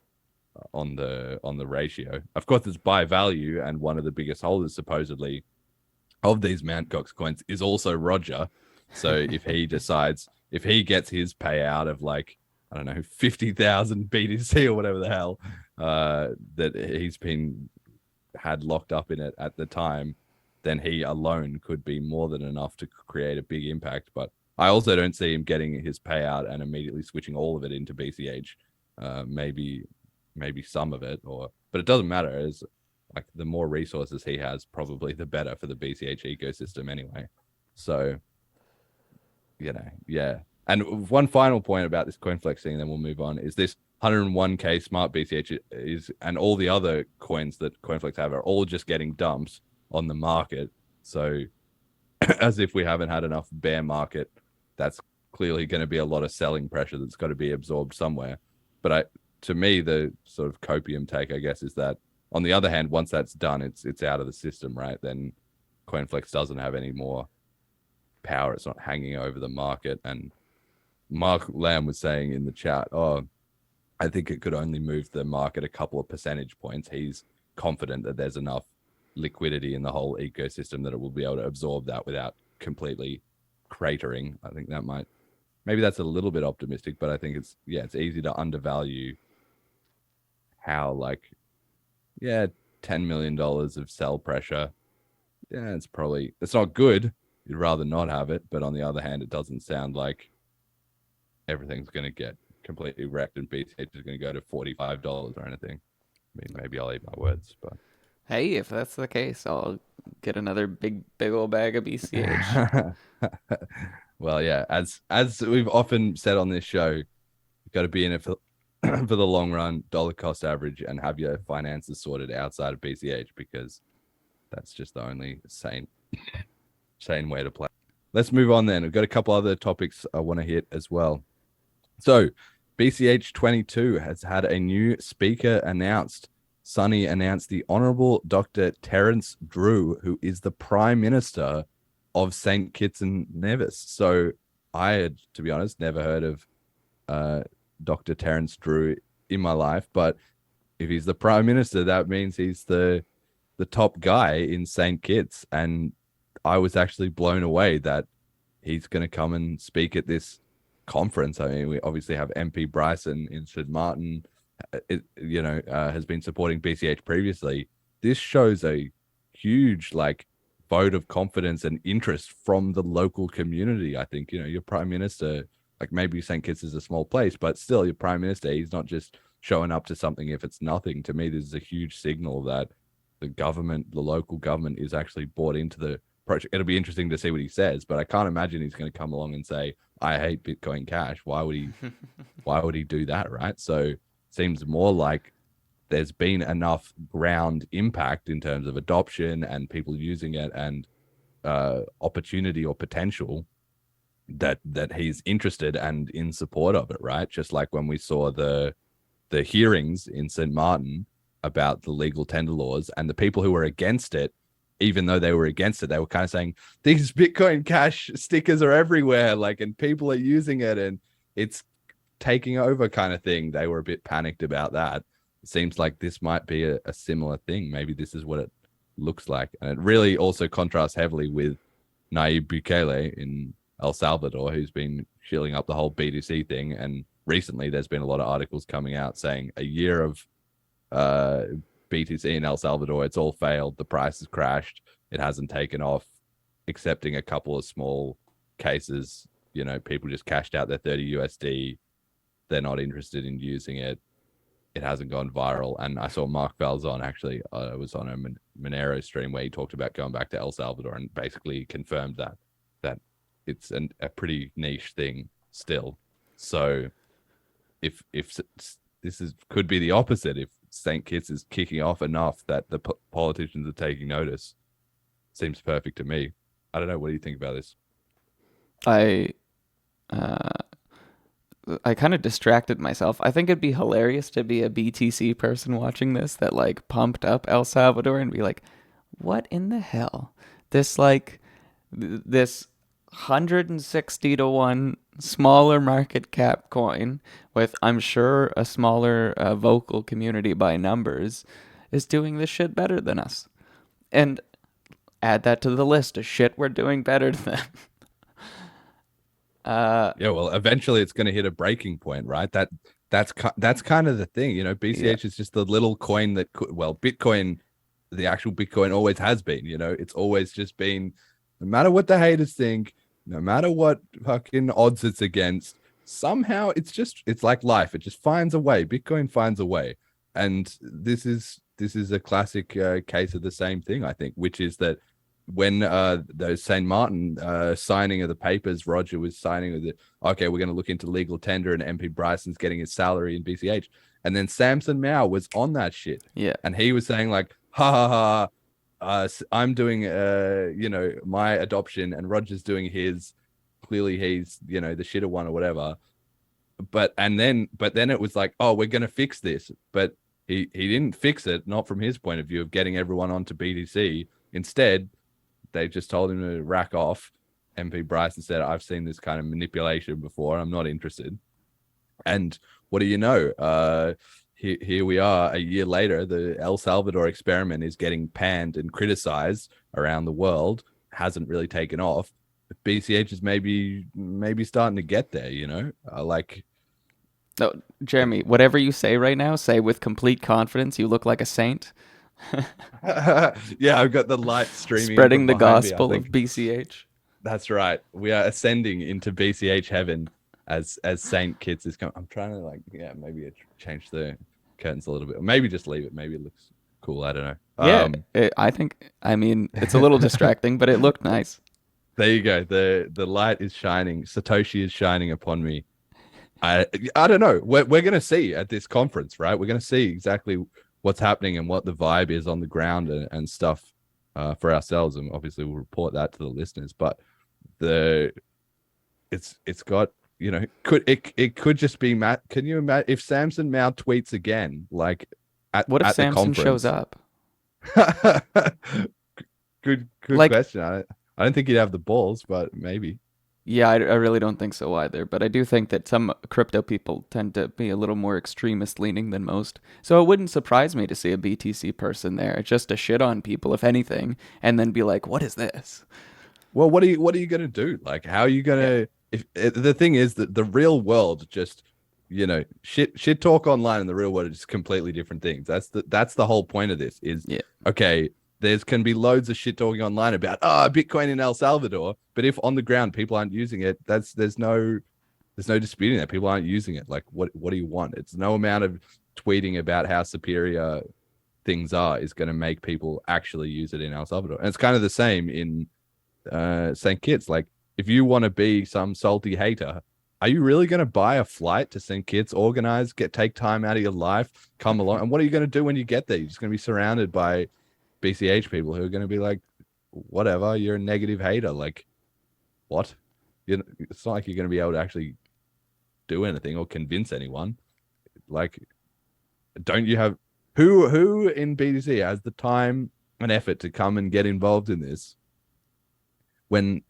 Speaker 2: on the ratio. Of course, it's by value, and one of the biggest holders supposedly of these Mt. Gox coins is also Roger. So if he gets his payout of like, I don't know, 50,000 BTC or whatever the hell that he's had locked up in it at the time, then he alone could be more than enough to create a big impact. But I also don't see him getting his payout and immediately switching all of it into BCH. maybe some of it, but it doesn't matter. It's like the more resources he has, probably the better for the BCH ecosystem anyway. So, yeah. And one final point about this CoinFlex thing, then we'll move on, is this 101k SmartBCH is, and all the other coins that CoinFlex have are all just getting dumps on the market. So as if we haven't had enough bear market, that's clearly going to be a lot of selling pressure that's got to be absorbed somewhere. But to me, the sort of copium take, I guess, is that on the other hand, once that's done, it's out of the system, right? Then CoinFlex doesn't have any more power. It's not hanging over the market. And Mark Lamb was saying in the chat, I think it could only move the market a couple of percentage points. He's confident that there's enough liquidity in the whole ecosystem that it will be able to absorb that without completely cratering. I think that maybe that's a little bit optimistic, but I think it's easy to undervalue how $10 million of sell pressure. Yeah, it's not good. You'd rather not have it, but on the other hand, it doesn't sound like everything's going to get completely wrecked and BCH is going to go to $45 or anything. I mean, maybe I'll eat my words, but
Speaker 9: Hey, if that's the case, I'll get another big old bag of BCH.
Speaker 2: Well, yeah, as we've often said on this show, you've got to be in it for the long run, dollar cost average, and have your finances sorted outside of BCH, because that's just the only sane way to play. Let's move on then. We've got a couple other topics I want to hit as well. So BCH 22 has had a new speaker announced. Sunny announced the Honorable Dr. Terence Drew, who is the Prime Minister of St. Kitts and Nevis. So I had, to be honest, never heard of Dr. Terence Drew in my life, but if he's the Prime Minister, that means he's the top guy in St. Kitts. And I was actually blown away that he's going to come and speak at this conference. I mean, we obviously have MP Bryson in St. Martin, has been supporting BCH previously. This shows a huge vote of confidence and interest from the local community. I think, your Prime Minister, maybe St. Kitts is a small place, but still your Prime Minister, he's not just showing up to something if it's nothing. To me, this is a huge signal that the local government is actually bought into the project. It'll be interesting to see what he says, but I can't imagine he's going to come along and say, I hate Bitcoin Cash. Why would he do that, right? So seems more like there's been enough ground impact in terms of adoption and people using it and opportunity or potential that he's interested and in support of it, right? Just like when we saw the hearings in St. Martin about the legal tender laws, and the people who were against it, even though they were against it, they were kind of saying, these Bitcoin Cash stickers are everywhere, and people are using it and it's taking over kind of thing. They were a bit panicked about that. It seems like this might be a similar thing. Maybe this is what it looks like. And it really also contrasts heavily with Nayib Bukele in El Salvador, who's been shilling up the whole B2C thing. And recently there's been a lot of articles coming out saying a year of B2C in El Salvador, it's all failed. The price has crashed. It hasn't taken off, excepting a couple of small cases. People just cashed out their 30 USD. They're not interested in using it. It hasn't gone viral. And I saw Mark Valzon actually was on a Monero stream where he talked about going back to El Salvador and basically confirmed that it's a pretty niche thing still. So if this could be the opposite, if St. Kitts is kicking off enough that the politicians are taking notice, seems perfect to me. I don't know. What do you think about this?
Speaker 9: I kind of distracted myself. I think it'd be hilarious to be a BTC person watching this that pumped up El Salvador and be like, what in the hell? This 160 to 1 smaller market cap coin with, I'm sure, a smaller vocal community by numbers is doing this shit better than us. And add that to the list of shit we're doing better than them.
Speaker 2: Well, eventually it's going to hit a breaking point, right? That's kind of the thing, BCH is just the little coin that Bitcoin, the actual Bitcoin always has been, it's always just been, no matter what the haters think, no matter what fucking odds it's against, somehow it's like life. It just finds a way. Bitcoin finds a way. And this is a classic case of the same thing, I think, which is that when those St. Martin signing of the papers, Roger was signing of okay, we're going to look into legal tender, and MP Bryson's getting his salary in BCH. And then Samson Mao was on that shit.
Speaker 9: Yeah.
Speaker 2: And he was saying like, ha ha ha, I'm doing, my adoption, and Roger's doing his. Clearly he's, the shitter one or whatever. But then it was like, oh, we're going to fix this. But he didn't fix it, not from his point of view of getting everyone onto BTC. Instead, they just told him to rack off. MP Bryson said, I've seen this kind of manipulation before. I'm not interested. And what do you know? Here we are a year later. The El Salvador experiment is getting panned and criticized around the world. Hasn't really taken off. BCH is maybe starting to get there,
Speaker 9: No, Jeremy, whatever you say right now, say with complete confidence. You look like a saint.
Speaker 2: Yeah, I've got the light streaming,
Speaker 9: spreading the
Speaker 2: behind me,
Speaker 9: gospel of BCH.
Speaker 2: That's right. We are ascending into BCH heaven as StKitts is coming. I'm trying to maybe change the curtains a little bit. Maybe just leave it. Maybe it looks cool. I don't know.
Speaker 9: Yeah, I mean, it's a little distracting, but it looked nice.
Speaker 2: There you go. The light is shining. Satoshi is shining upon me. I don't know. We're going to see at this conference, right? We're going to see exactly what's happening and what the vibe is on the ground and stuff for ourselves. And obviously we'll report that to the listeners. But it's got, it could just be Matt. Can you imagine if Samson Mao tweets again, like
Speaker 9: what if
Speaker 2: at
Speaker 9: Samson
Speaker 2: the
Speaker 9: shows up?
Speaker 2: Good question. I don't think he'd have the balls, but maybe.
Speaker 9: Yeah, I really don't think so either. But I do think that some crypto people tend to be a little more extremist leaning than most. So it wouldn't surprise me to see a BTC person there just to shit on people, if anything, and then be like, what is this?
Speaker 2: Well, what are you going to do? Like, how are you going to, the thing is that the real world just, shit talk online and the real world are just completely different things. That's the whole point of this is, okay, there's can be loads of shit talking online about Bitcoin in El Salvador, but if on the ground people aren't using it, there's no disputing that people aren't using it. Like, what do you want? It's no amount of tweeting about how superior things are is going to make people actually use it in El Salvador. And it's kind of the same in StKitts. Like, if you want to be some salty hater, are you really going to buy a flight to StKitts, organize, take time out of your life, come along? And what are you going to do when you get there? You're just going to be surrounded by BCH people who are going to be like, whatever, you're a negative hater. Like, what? It's not like you're going to be able to actually do anything or convince anyone. Like, don't you have who in BTC has the time and effort to come and get involved in this? When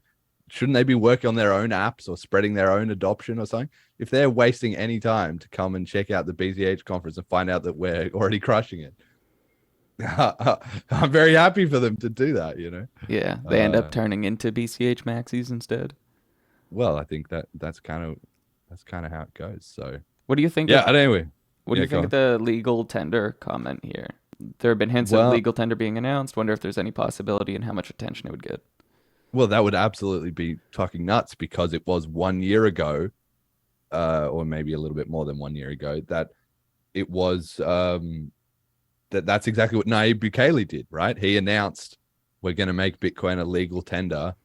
Speaker 2: shouldn't they be working on their own apps or spreading their own adoption or something? If they're wasting any time to come and check out the BCH conference and find out that we're already crushing it, I'm very happy for them to do that,
Speaker 9: Yeah, they end up turning into BCH maxis instead.
Speaker 2: Well, I think that's kind of how it goes. So
Speaker 9: what do you think?
Speaker 2: Anyway,
Speaker 9: what do you think of the legal tender comment here? There have been hints of legal tender being announced. Wonder if there's any possibility and how much attention it would get.
Speaker 2: Well, that would absolutely be fucking nuts because it was 1 year ago, or maybe a little bit more than 1 year ago, that it was that's exactly what Nayib Bukele did, right? He announced we're going to make Bitcoin a legal tender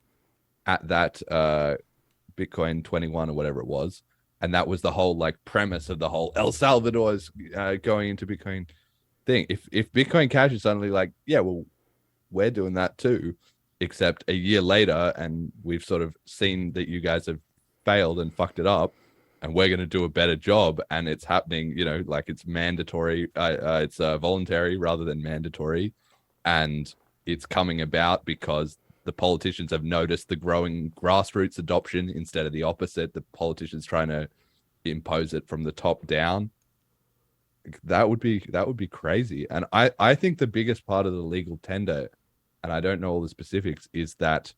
Speaker 2: at that Bitcoin 21 or whatever it was. And that was the whole premise of the whole El Salvador's going into Bitcoin thing. If Bitcoin Cash is suddenly like, yeah, well, we're doing that too, except a year later, and we've sort of seen that you guys have failed and fucked it up, and we're going to do a better job, and it's happening, it's mandatory, it's voluntary rather than mandatory, and it's coming about because the politicians have noticed the growing grassroots adoption instead of the opposite, the politicians trying to impose it from the top down. That would be crazy. And I think the biggest part of the legal tender, and I don't know all the specifics, is that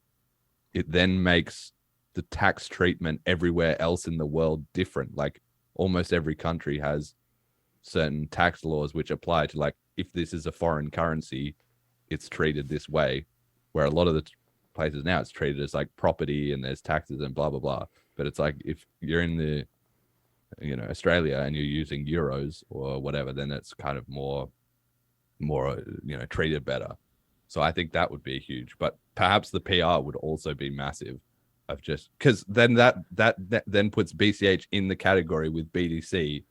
Speaker 2: it then makes the tax treatment everywhere else in the world different. Like, almost every country has certain tax laws which apply to, if this is a foreign currency, it's treated this way, where a lot of the places now it's treated as property and there's taxes and blah blah blah. But it's if you're in the Australia and you're using euros or whatever, then it's kind of more treated better. So I think that would be huge, but perhaps the PR would also be massive, of just because then that then puts BCH in the category with BTC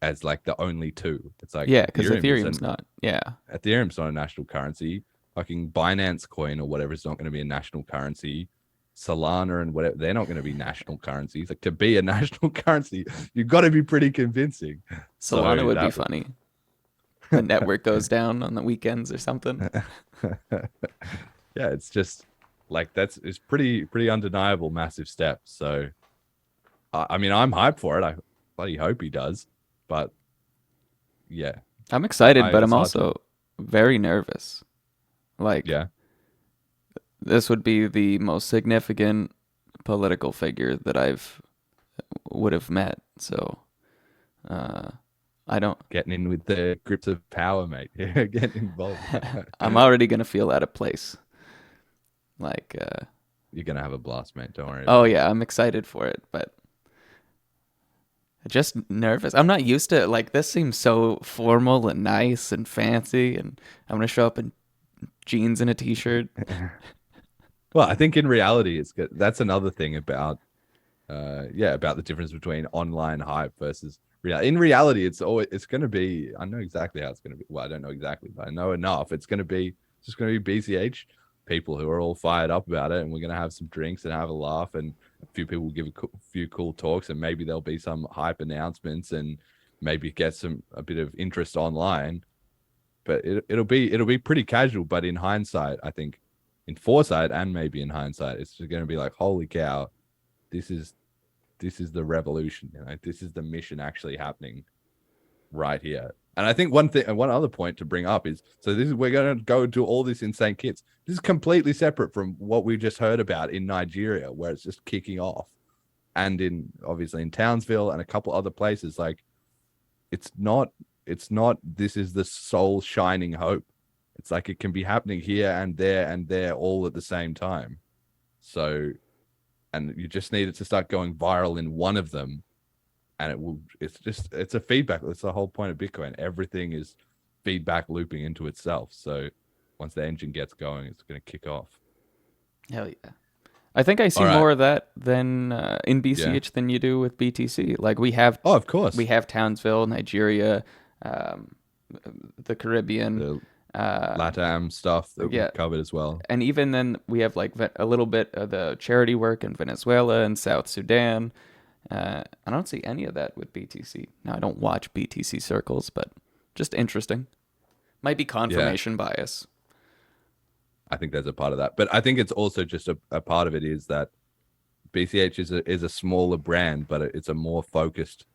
Speaker 2: as like the only two. It's like,
Speaker 9: yeah, because Ethereum's not. Yeah,
Speaker 2: Ethereum's not a national currency. Fucking Binance coin or whatever is not going to be a national currency. Solana and whatever, they're not going to be national currencies. Like, to be a national currency, you've got to be pretty convincing.
Speaker 9: Solana would be funny. The network goes down on the weekends or something.
Speaker 2: Yeah, it's just like it's pretty undeniable, massive step. So I mean, I'm hyped for it. I bloody hope he does, but yeah,
Speaker 9: I'm excited, but I'm also very nervous. Like,
Speaker 2: yeah,
Speaker 9: this would be the most significant political figure that would have met. So I don't
Speaker 2: getting in with the grips of power, mate. Getting involved.
Speaker 9: I'm already gonna feel out of place. Like,
Speaker 2: you're gonna have a blast, mate. Don't worry.
Speaker 9: Oh yeah, I'm excited for it, but just nervous. I'm not used to, like, this seems so formal and nice and fancy, and I'm gonna show up in jeans and a t-shirt.
Speaker 2: Well, I think in reality, it's good. That's another thing about about the difference between online hype versus reality. In reality, it's going to be, I know exactly how it's going to be. Well, I don't know exactly, but I know enough. It's just going to be BCH people who are all fired up about it, and we're going to have some drinks and have a laugh, and a few people will give a few cool talks, and maybe there'll be some hype announcements, and maybe get a bit of interest online. But it'll be pretty casual. But in hindsight, I think, in foresight and maybe in hindsight, it's just going to be like, holy cow, this is the revolution. This is the mission actually happening right here. And I think one other point to bring up is, we're going to go do all this in StKitts. This is completely separate from what we just heard about in Nigeria, where it's just kicking off, and obviously in Townsville and a couple other places. Like, it's not this is the sole shining hope. It's like it can be happening here and there all at the same time. So, and you just need it to start going viral in one of them, and it's a feedback. That's the whole point of Bitcoin. Everything is feedback looping into itself. So once the engine gets going, it's going to kick off.
Speaker 9: Hell yeah. I think I see more of that than in BCH than you do with BTC. Like, we have,
Speaker 2: of course,
Speaker 9: we have Townsville, Nigeria, the Caribbean,
Speaker 2: the LATAM stuff that we covered as well.
Speaker 9: And even then we have like a little bit of the charity work in Venezuela and South Sudan. I don't see any of that with BTC. Now, I don't watch BTC circles, but just interesting. Might be confirmation bias.
Speaker 2: I think there's a part of that, but I think it's also just a part of it is that BCH is a smaller brand, but it's a more focused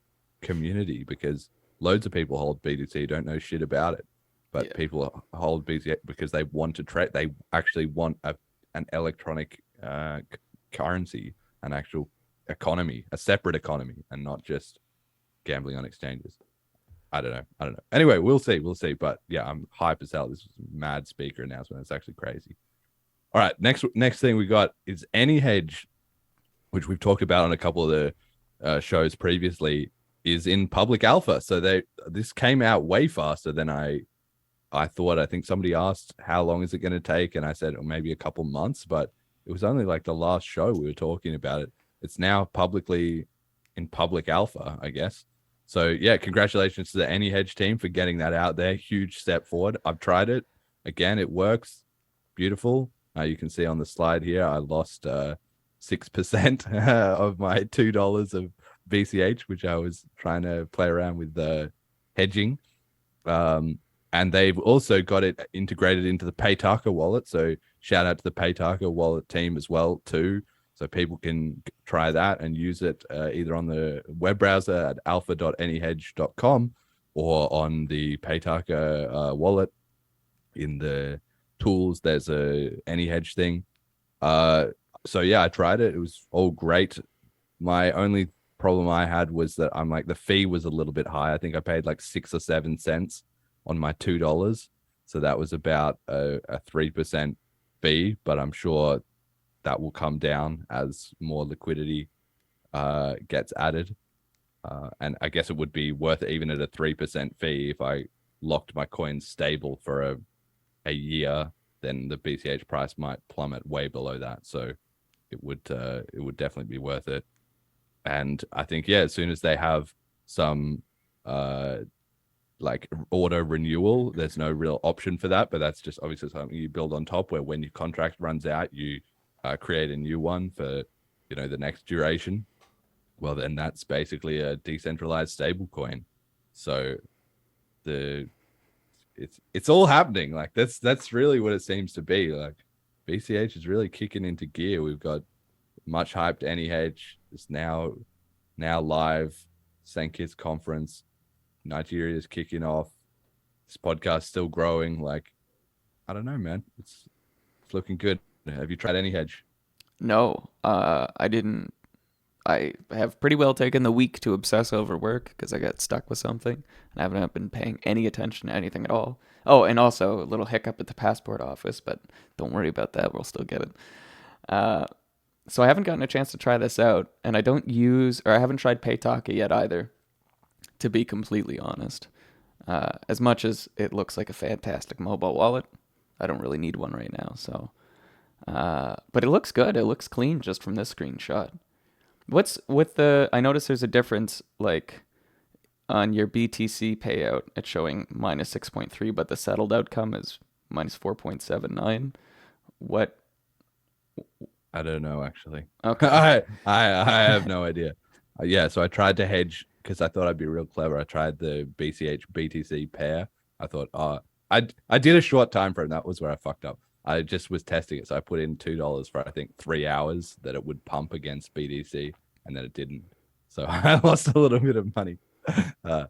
Speaker 2: community, because loads of people hold BTC, don't know shit about it, but people hold BCH because they want to trade. They actually want an electronic currency, an actual economy, a separate economy, and not just gambling on exchanges. I don't know. Anyway, we'll see. But yeah, I'm hype as hell. This is a mad speaker announcement. It's actually crazy. All right, next thing we got is AnyHedge, which we've talked about on a couple of the shows previously, is in public alpha. So this came out way faster than I thought. I think somebody asked how long is it going to take, and I said maybe a couple months, but it was only like the last show we were talking about it. It's now publicly in public alpha, I guess. So yeah, congratulations to the AnyHedge team for getting that out there. Huge step forward. I've tried it. Again, it works. Beautiful. You can see on the slide here, I lost 6% of my $2 of BCH, which I was trying to play around with the hedging. And they've also got it integrated into the Paytaka wallet. So shout out to the Paytaka wallet team as well too. So people can try that and use it either on the web browser at alpha.anyhedge.com or on the Paytaka wallet. In the tools, there's a AnyHedge thing. So yeah, I tried it. It was all great. My only problem I had was that the fee was a little bit high. I think I paid like 6 or 7 cents on my $2. So that was about a 3% fee, but I'm sure that will come down as more liquidity gets added. And I guess it would be worth it even at a 3% fee if I locked my coins stable for a year. Then the BCH price might plummet way below that. So it would definitely be worth it. And I think, yeah, as soon as they have some like auto renewal, there's no real option for that, but that's just obviously something you build on top, where when your contract runs out, you create a new one for, you know, the next duration. Well, then that's basically a decentralized stable coin. So it's all happening. Like that's really what it seems to be. Like BCH is really kicking into gear. We've got much hyped AnyHedge. It's now live. StKitts conference. Nigeria is kicking off. This podcast still growing. Like, I don't know, man. It's looking good. Have you tried AnyHedge?
Speaker 9: No, I didn't. I have pretty well taken the week to obsess over work because I got stuck with something and I haven't been paying any attention to anything at all. Oh, and also a little hiccup at the passport office, but don't worry about that. We'll still get it. So I haven't gotten a chance to try this out, and I haven't tried Paytaka yet either, to be completely honest. As much as it looks like a fantastic mobile wallet, I don't really need one right now. So, but it looks good. It looks clean just from this screenshot. What's with I noticed there's a difference, like on your BTC payout, it's showing minus 6.3, but the settled outcome is minus 4.79. What?
Speaker 2: I don't know, actually.
Speaker 9: Okay.
Speaker 2: I have no idea. Yeah, so I tried to hedge because I thought I'd be real clever. I tried the BCH BTC pair. I thought, I did a short time frame. That was where I fucked up. I just was testing it, so I put in $2 for I think 3 hours that it would pump against BTC, and then it didn't. So I lost a little bit of money. I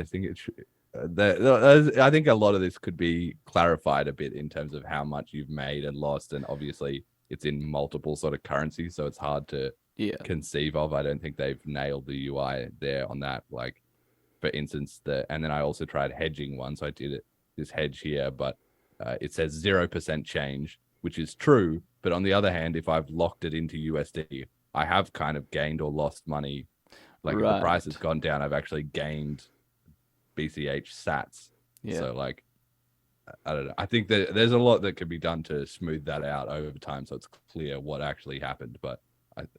Speaker 2: think it should. I think a lot of this could be clarified a bit in terms of how much you've made and lost, and obviously it's in multiple sort of currencies, so it's hard to conceive of. I don't think they've nailed the UI there on that. Like, for instance, and then I also tried hedging one, so I did this hedge here, but it says 0% change, which is true. But on the other hand, if I've locked it into USD, I have kind of gained or lost money. Like, if the price has gone down, I've actually gained BCH sats. Yeah. So, like, I don't know. I think that there's a lot that could be done to smooth that out over time, so it's clear what actually happened. But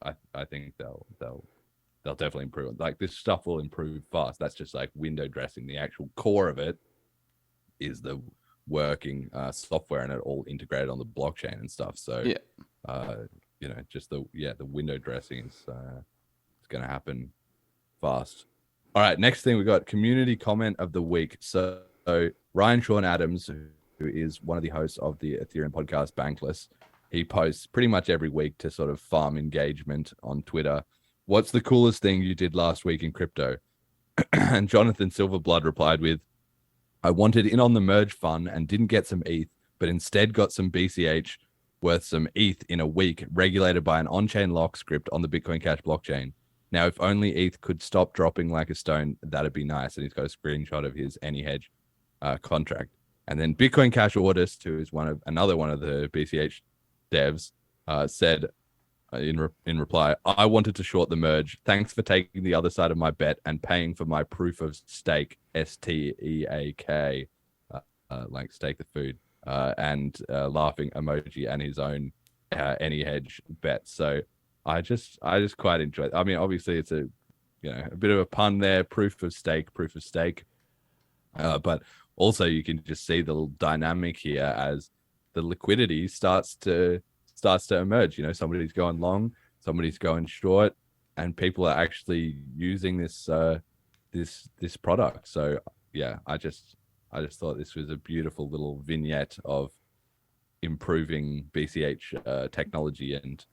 Speaker 2: I think they'll definitely improve. Like, this stuff will improve fast. That's just like window dressing. The actual core of it is the working software, and it all integrated on the blockchain and stuff. So just the window dressing is it's going to happen fast. All right, next thing we got community comment of the week. So Ryan Sean Adams, who is one of the hosts of the Ethereum podcast Bankless, he posts pretty much every week to sort of farm engagement on Twitter. What's the coolest thing you did last week in crypto? And Jonathan Silverblood replied with, I wanted in on the merge fun and didn't get some ETH, but instead got some BCH worth some ETH in a week, regulated by an on-chain lock script on the Bitcoin Cash blockchain. Now, if only ETH could stop dropping like a stone, that'd be nice. And he's got a screenshot of his AnyHedge contract. And then BitcoinCashAutist, who is another one of the BCH devs, said in reply, I wanted to short the merge. Thanks for taking the other side of my bet and paying for my proof of stake, STEAK, like stake the food, and laughing emoji and his own AnyHedge bet. So I just quite enjoy it. I mean, obviously it's a bit of a pun there, proof of stake, but also you can just see the little dynamic here as the liquidity starts to emerge. Somebody's going long, somebody's going short, and people are actually using this product. So yeah, I just thought this was a beautiful little vignette of improving BCH technology and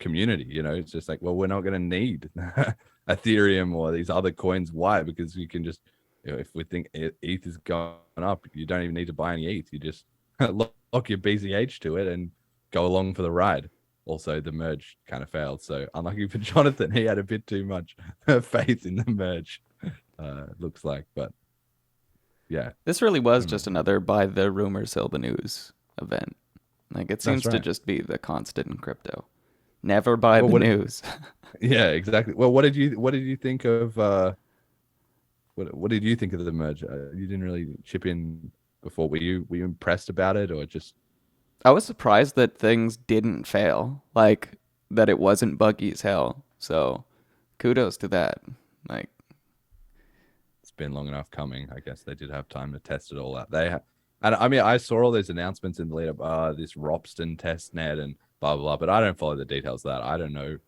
Speaker 2: community. It's just like, well, we're not going to need Ethereum or these other coins. Why? Because you can just, if we think ETH is going up, you don't even need to buy any ETH. You just lock your BCH to it and go along for the ride. Also, the merge kind of failed, so unlucky for Jonathan. He had a bit too much faith in the merge, looks like. But yeah,
Speaker 9: this really was just another buy the rumor, sell the news event. Like, it seems to just be the constant in crypto. Never buy the news.
Speaker 2: Yeah, exactly. Well, what did you think of what did you think of the merge? You didn't really chip in before. Were you impressed about it, or just?
Speaker 9: I was surprised that things didn't fail, like that it wasn't buggy as hell. So kudos to that. Like,
Speaker 2: It's been long enough coming. I guess they did have time to test it all out. And I mean, I saw all these announcements in the lead up, this Ropsten test net and blah, blah, blah, but I don't follow the details of that. I don't know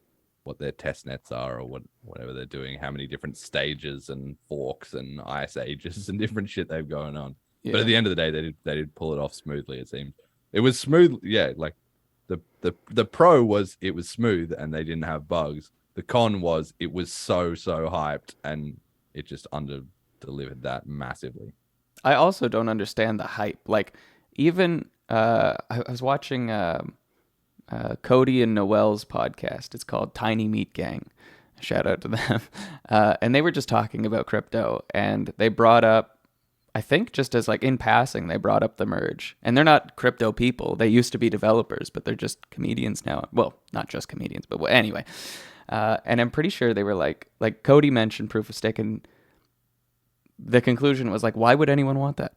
Speaker 2: what their test nets are or whatever they're doing, how many different stages and forks and ice ages and different shit they've going on.
Speaker 9: yeah.
Speaker 2: But at the end of the day, they did pull it off smoothly, it seemed. It was smooth, yeah, like the pro was it was smooth and they didn't have bugs. The con was it was so hyped and it just under delivered that massively.
Speaker 9: I also don't understand the hype. Like, even I was watching Cody and Noel's podcast. It's called Tiny Meat Gang. Shout out to them. And they were just talking about crypto, and they brought up, I think just as like in passing, they brought up the merge. And they're not crypto people. They used to be developers, but they're just comedians now. Well, not just comedians, but anyway. And I'm pretty sure they were like Cody mentioned proof of stake, and the conclusion was like, why would anyone want that?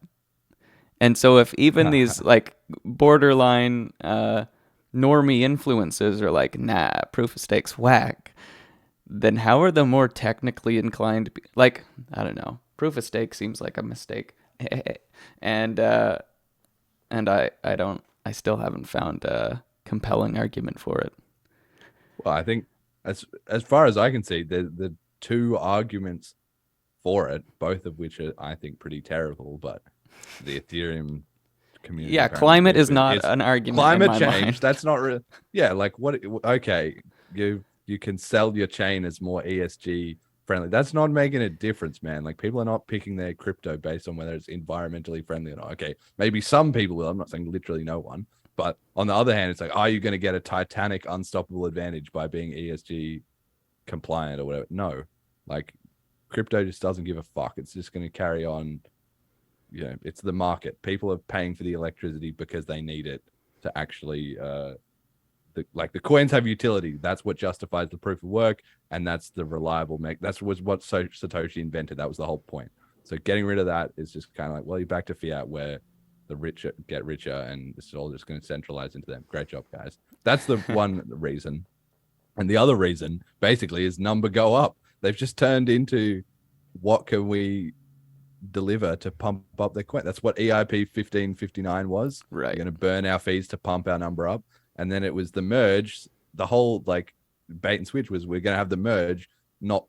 Speaker 9: And so if even these like borderline normie influencers are like, nah, proof of stake's whack, then how are the more technically inclined like, I don't know, proof of stake seems like a mistake. and I still haven't found a compelling argument for it.
Speaker 2: Well, I think as far as I can see, the two arguments for it, both of which are, I think, pretty terrible, but the Ethereum community.
Speaker 9: Yeah, climate is not an argument.
Speaker 2: Climate
Speaker 9: in my
Speaker 2: change,
Speaker 9: mind.
Speaker 2: that's not real. Yeah, like what? Okay, you can sell your chain as more ESG friendly. That's not making a difference, man. Like, people are not picking their crypto based on whether it's environmentally friendly or not. Okay, maybe some people will. I'm not saying literally no one. But on the other hand, it's like, are you going to get a titanic unstoppable advantage by being ESG compliant or whatever? No, like, crypto just doesn't give a fuck. It's just going to carry on. You know, it's the market. People are paying for the electricity because they need it to actually, the coins have utility. That's what justifies the proof of work. And that's the reliable That was what Satoshi invented. That was the whole point. So getting rid of that is just kind of like, well, you're back to fiat where the rich get richer and it's all just going to centralize into them. Great job, guys. That's the one reason. And the other reason basically is number go up. They've just turned into what can we deliver to pump up their coin. That's what EIP 1559 was.
Speaker 9: Right.
Speaker 2: We're going to burn our fees to pump our number up. And then it was the merge. The whole like bait and switch was we're going to have the merge, not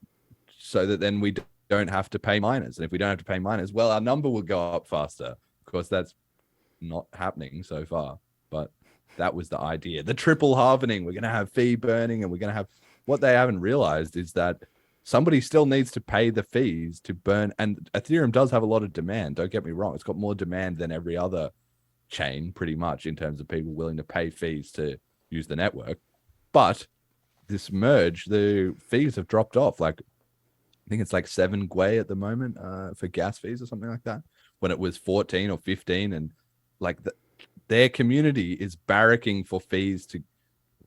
Speaker 2: so that then we don't have to pay miners. And if we don't have to pay miners, well, our number will go up faster. Of course, that's not happening so far, but that was the idea. The triple halvening, we're going to have fee burning, and we're going to have, what they haven't realized is that somebody still needs to pay the fees to burn. And Ethereum does have a lot of demand. Don't get me wrong. It's got more demand than every other chain pretty much in terms of people willing to pay fees to use the network. But this merge, the fees have dropped off. Like, I think it's like 7 Gwei at the moment for gas fees or something like that, when it was 14 or 15. And like their community is barracking for fees to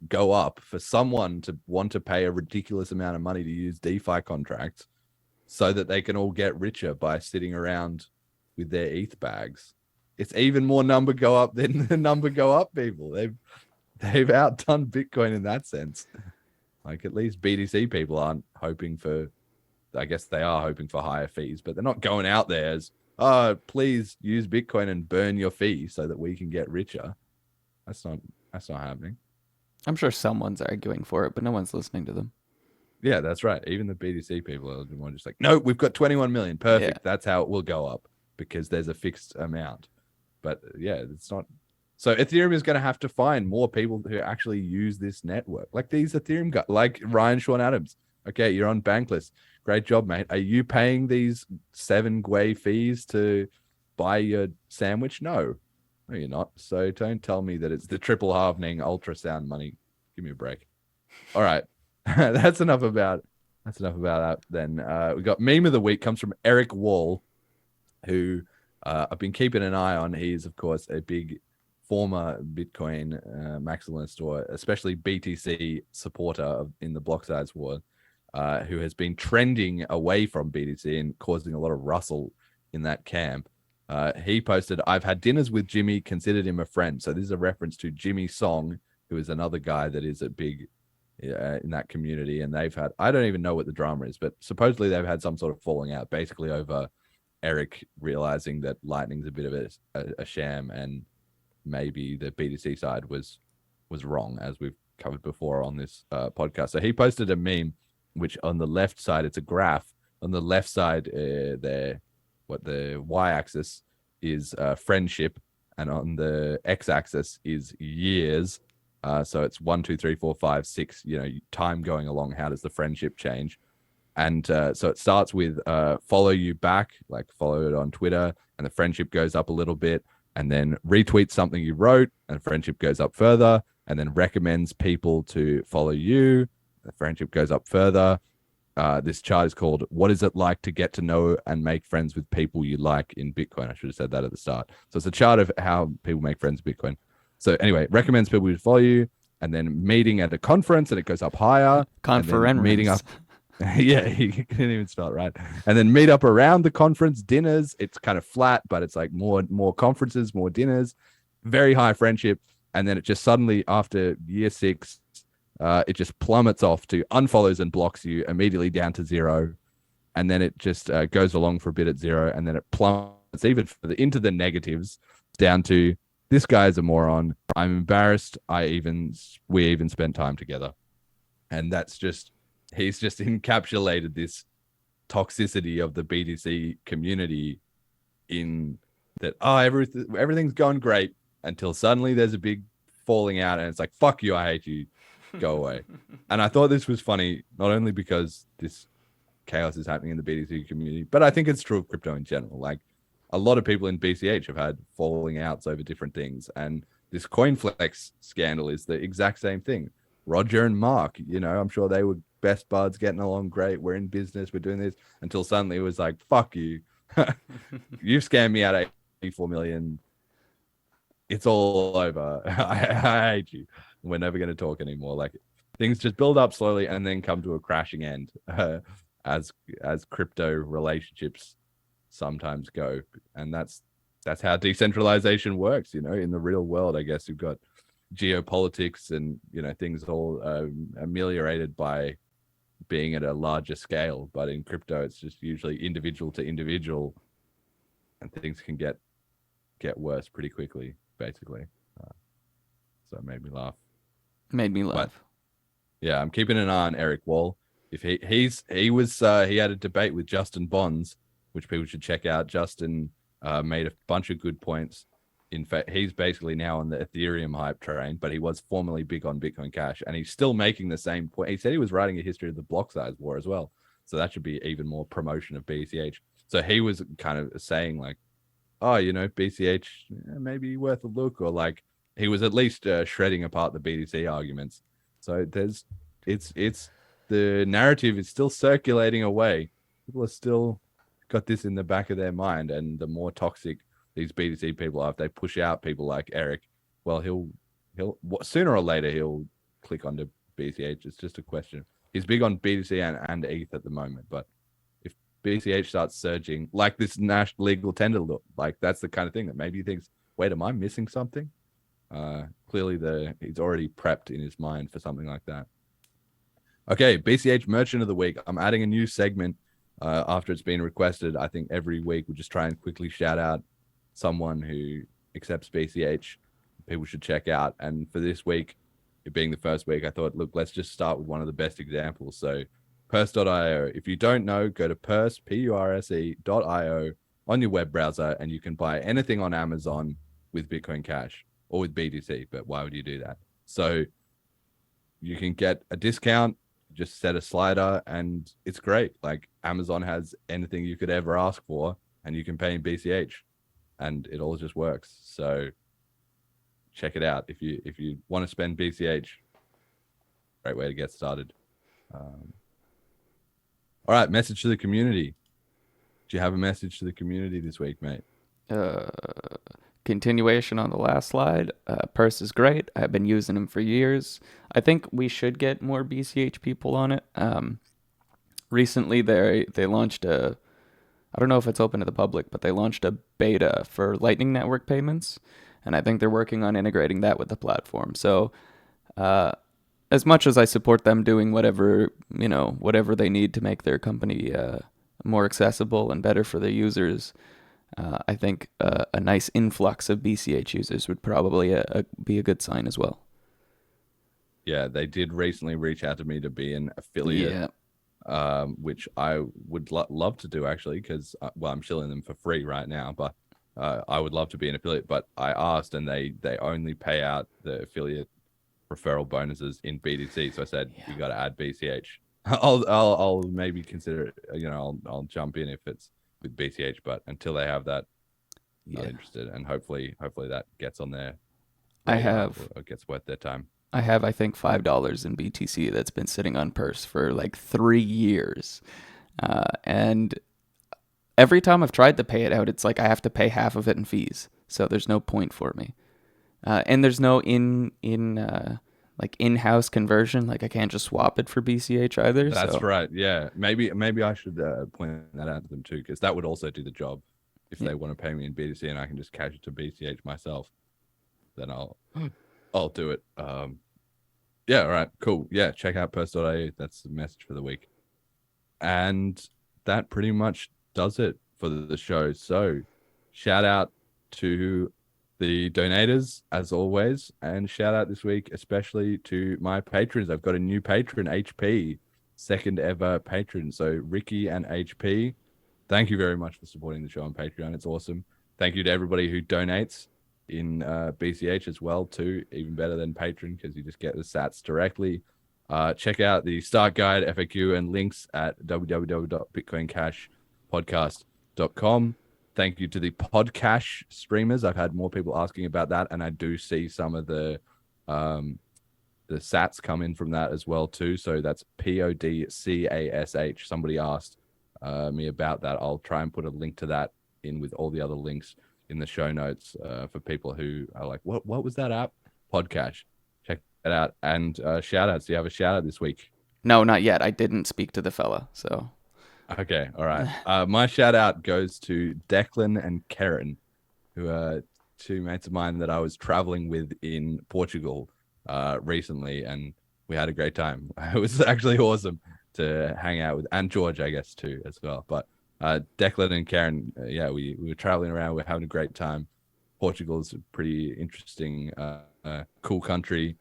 Speaker 2: go up for someone to want to pay a ridiculous amount of money to use DeFi contracts so that they can all get richer by sitting around with their ETH bags. It's even more number go up than the number go up people. They've outdone Bitcoin in that sense. Like, at least BTC people aren't hoping for, I guess they are hoping for higher fees, but they're not going out there as, oh, please use Bitcoin and burn your fee so that we can get richer. That's not happening.
Speaker 9: I'm sure someone's arguing for it, but no one's listening to them.
Speaker 2: Yeah, that's right. Even the BTC people are just like, no, we've got 21 million. Perfect. Yeah. That's how it will go up because there's a fixed amount. But yeah, it's not. So Ethereum is going to have to find more people who actually use this network. Like these Ethereum guys, like Ryan Sean Adams. Okay, you're on Bankless. Great job, mate. Are you paying these 7 Gwei fees to buy your sandwich? No, you're not. So don't tell me that it's the triple halvening ultrasound money. Give me a break. All right. That's enough about that then. We got meme of the week, comes from Eric Wall, who I've been keeping an eye on. He's, of course, a big former Bitcoin maximalist, or especially BTC supporter in the block size war, who has been trending away from BTC and causing a lot of rustle in that camp. He posted, "I've had dinners with Jimmy, considered him a friend." So this is a reference to Jimmy Song, who is another guy that is a big in that community. And they've had, I don't even know what the drama is, but supposedly they've had some sort of falling out, basically over Eric realizing that Lightning's a bit of a sham, and maybe the BTC side was wrong, as we've covered before on this podcast. So he posted a meme, which on the left side, it's a graph. On the left side, the y-axis is friendship, and on the x-axis is years. So it's 1, 2, 3, 4, 5, 6. Time going along. How does the friendship change? And so it starts with follow you back, like follow it on Twitter, and the friendship goes up a little bit, and then retweet something you wrote, and friendship goes up further, and then recommends people to follow you, the friendship goes up further. This chart is called "What is it like to get to know and make friends with people you like in Bitcoin?" I should have said that at the start. So it's a chart of how people make friends with Bitcoin. So anyway, recommends people to follow you, and then meeting at a conference, and it goes up higher.
Speaker 9: Conference.
Speaker 2: Meeting up. Yeah, he couldn't even spell it right. And then meet up around the conference, dinners. It's kind of flat, but it's like more conferences, more dinners, very high friendship. And then it just suddenly, after year 6, it just plummets off to unfollows and blocks you immediately down to 0. And then it just goes along for a bit at 0. And then it plummets even further into the negatives, down to, this guy's a moron. I'm embarrassed. We even spent time together. And that's just, he's just encapsulated this toxicity of the BTC community in that, everything's going great until suddenly there's a big falling out, and it's like, fuck you, I hate you, go away. And I thought this was funny, not only because this chaos is happening in the BTC community, but I think it's true of crypto in general. Like, a lot of people in BCH have had falling outs over different things, and this CoinFlex scandal is the exact same thing. Roger and Mark, I'm sure they were best buds, getting along great. We're in business, we're doing this, until suddenly it was like, fuck you. You've scammed me out of 84 million. It's all over. I hate you. We're never going to talk anymore. Like, things just build up slowly and then come to a crashing end, as crypto relationships sometimes go. And that's how decentralization works, in the real world. I guess you've got geopolitics and things all ameliorated by being at a larger scale, but in crypto it's just usually individual to individual, and things can get worse pretty quickly, basically. So it made me laugh. But, yeah, I'm keeping an eye on Eric Wall. If he had a debate with Justin Bonds, which people should check out. Justin made a bunch of good points. In fact, he's basically now on the Ethereum hype train, but he was formerly big on Bitcoin Cash, and he's still making the same point. He said he was writing a history of the block size war as well. So that should be even more promotion of BCH. So he was kind of saying like, BCH maybe worth a look, or like he was at least shredding apart the BTC arguments. So it's the narrative is still circulating away. People are still got this in the back of their mind, and the more toxic these BTC people are, if they push out people like Eric, well, he'll sooner or later he'll click onto BCH. It's just a question. He's big on BTC and ETH at the moment, but if BCH starts surging like this national legal tender look, like that's the kind of thing that maybe he thinks, wait, am I missing something? Clearly he's already prepped in his mind for something like that. Okay, BCH Merchant of the Week. I'm adding a new segment after it's been requested. I think every week we'll just try and quickly shout out someone who accepts BCH, people should check out. And for this week, it being the first week, I thought, look, let's just start with one of the best examples. So Purse.io. If you don't know, go to Purse.io on your web browser, and you can buy anything on Amazon with Bitcoin Cash or with BTC. But why would you do that? So you can get a discount, just set a slider, and it's great. Like, Amazon has anything you could ever ask for, and you can pay in BCH. And it all just works. So check it out if you want to spend BCH. Great way to get started. All right, message to the community. Do you have a message to the community this week, mate?
Speaker 9: continuation on the last slide, Purse is great. I've been using them for years. I think we should get more BCH people on it. Recently, they launched I don't know if it's open to the public, but they launched a beta for Lightning Network payments, and I think they're working on integrating that with the platform. So, as much as I support them doing whatever they need to make their company more accessible and better for their users, I think a nice influx of BCH users would probably be a good sign as well.
Speaker 2: Yeah, they did recently reach out to me to be an affiliate, which I would love to do actually, because I'm shilling them for free right now, but I would love to be an affiliate. But I asked, and they only pay out the affiliate referral bonuses in BTC. So I said, you got to add BCH. I'll maybe consider it. I'll jump in if it's with BCH, but until they have that, not interested. And hopefully that gets on there. It gets worth their time.
Speaker 9: I have, I think, $5 in BTC that's been sitting on Purse for like 3 years. And every time I've tried to pay it out, it's like I have to pay half of it in fees. So there's no point for me. And there's no in-house conversion. Like I can't just swap it for BCH either.
Speaker 2: That's right. Yeah. Maybe I should point that out to them too, because that would also do the job. If they want to pay me in BTC and I can just cash it to BCH myself, then I'll do it. Yeah, all right, cool. Yeah, check out purse.io. That's the message for the week. And that pretty much does it for the show. So shout out to the donators as always, and shout out this week especially to my patrons. I've got a new patron, HP, second ever patron. So Ricky and HP, thank you very much for supporting the show on Patreon. It's awesome. Thank you to everybody who donates in BCH as well too, even better than Patreon, because you just get the sats directly. Check out the start guide, FAQ, and links at www.bitcoincashpodcast.com. Thank you to the podcast streamers. I've had more people asking about that, and I do see some of the sats come in from that as well too. So that's PODCASH. Somebody asked me about that. I'll try and put a link to that in with all the other links in the show notes for people who are like, what was that app? Podcast. Check that out. And shout outs. Do you have a shout out this week?
Speaker 9: No, not yet. I didn't speak to the fella, so.
Speaker 2: Okay, all right. My shout out goes to Declan and Karen, who are two mates of mine that I was traveling with in Portugal recently, and we had a great time. It was actually awesome to hang out with, and George, I guess, too, as well. But Declan and Karen, we were traveling around. We were having a great time. Portugal's a pretty interesting, cool country.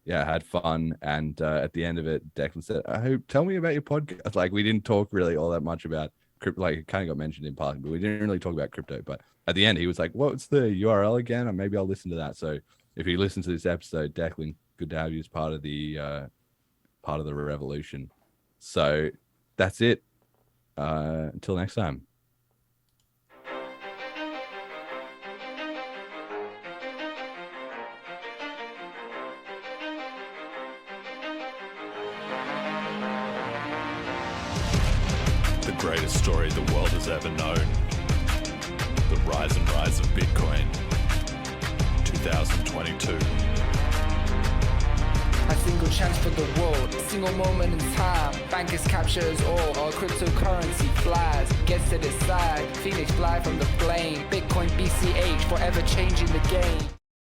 Speaker 2: Yeah, had fun. And at the end of it, Declan said, tell me about your podcast. Like, we didn't talk really all that much about crypto. Like, it kind of got mentioned in passing, but we didn't really talk about crypto. But at the end, he was like, what's the URL again? And maybe I'll listen to that. So if you listen to this episode, Declan, good to have you as part of the revolution. So that's it. Until next time.
Speaker 10: The greatest story the world has ever known. The rise and rise of Bitcoin. 2022.
Speaker 11: A single chance for the world, a single moment in time. Bankers captures all, our cryptocurrency flies. Gets to decide, Phoenix fly from the flame. Bitcoin BCH, forever changing the game.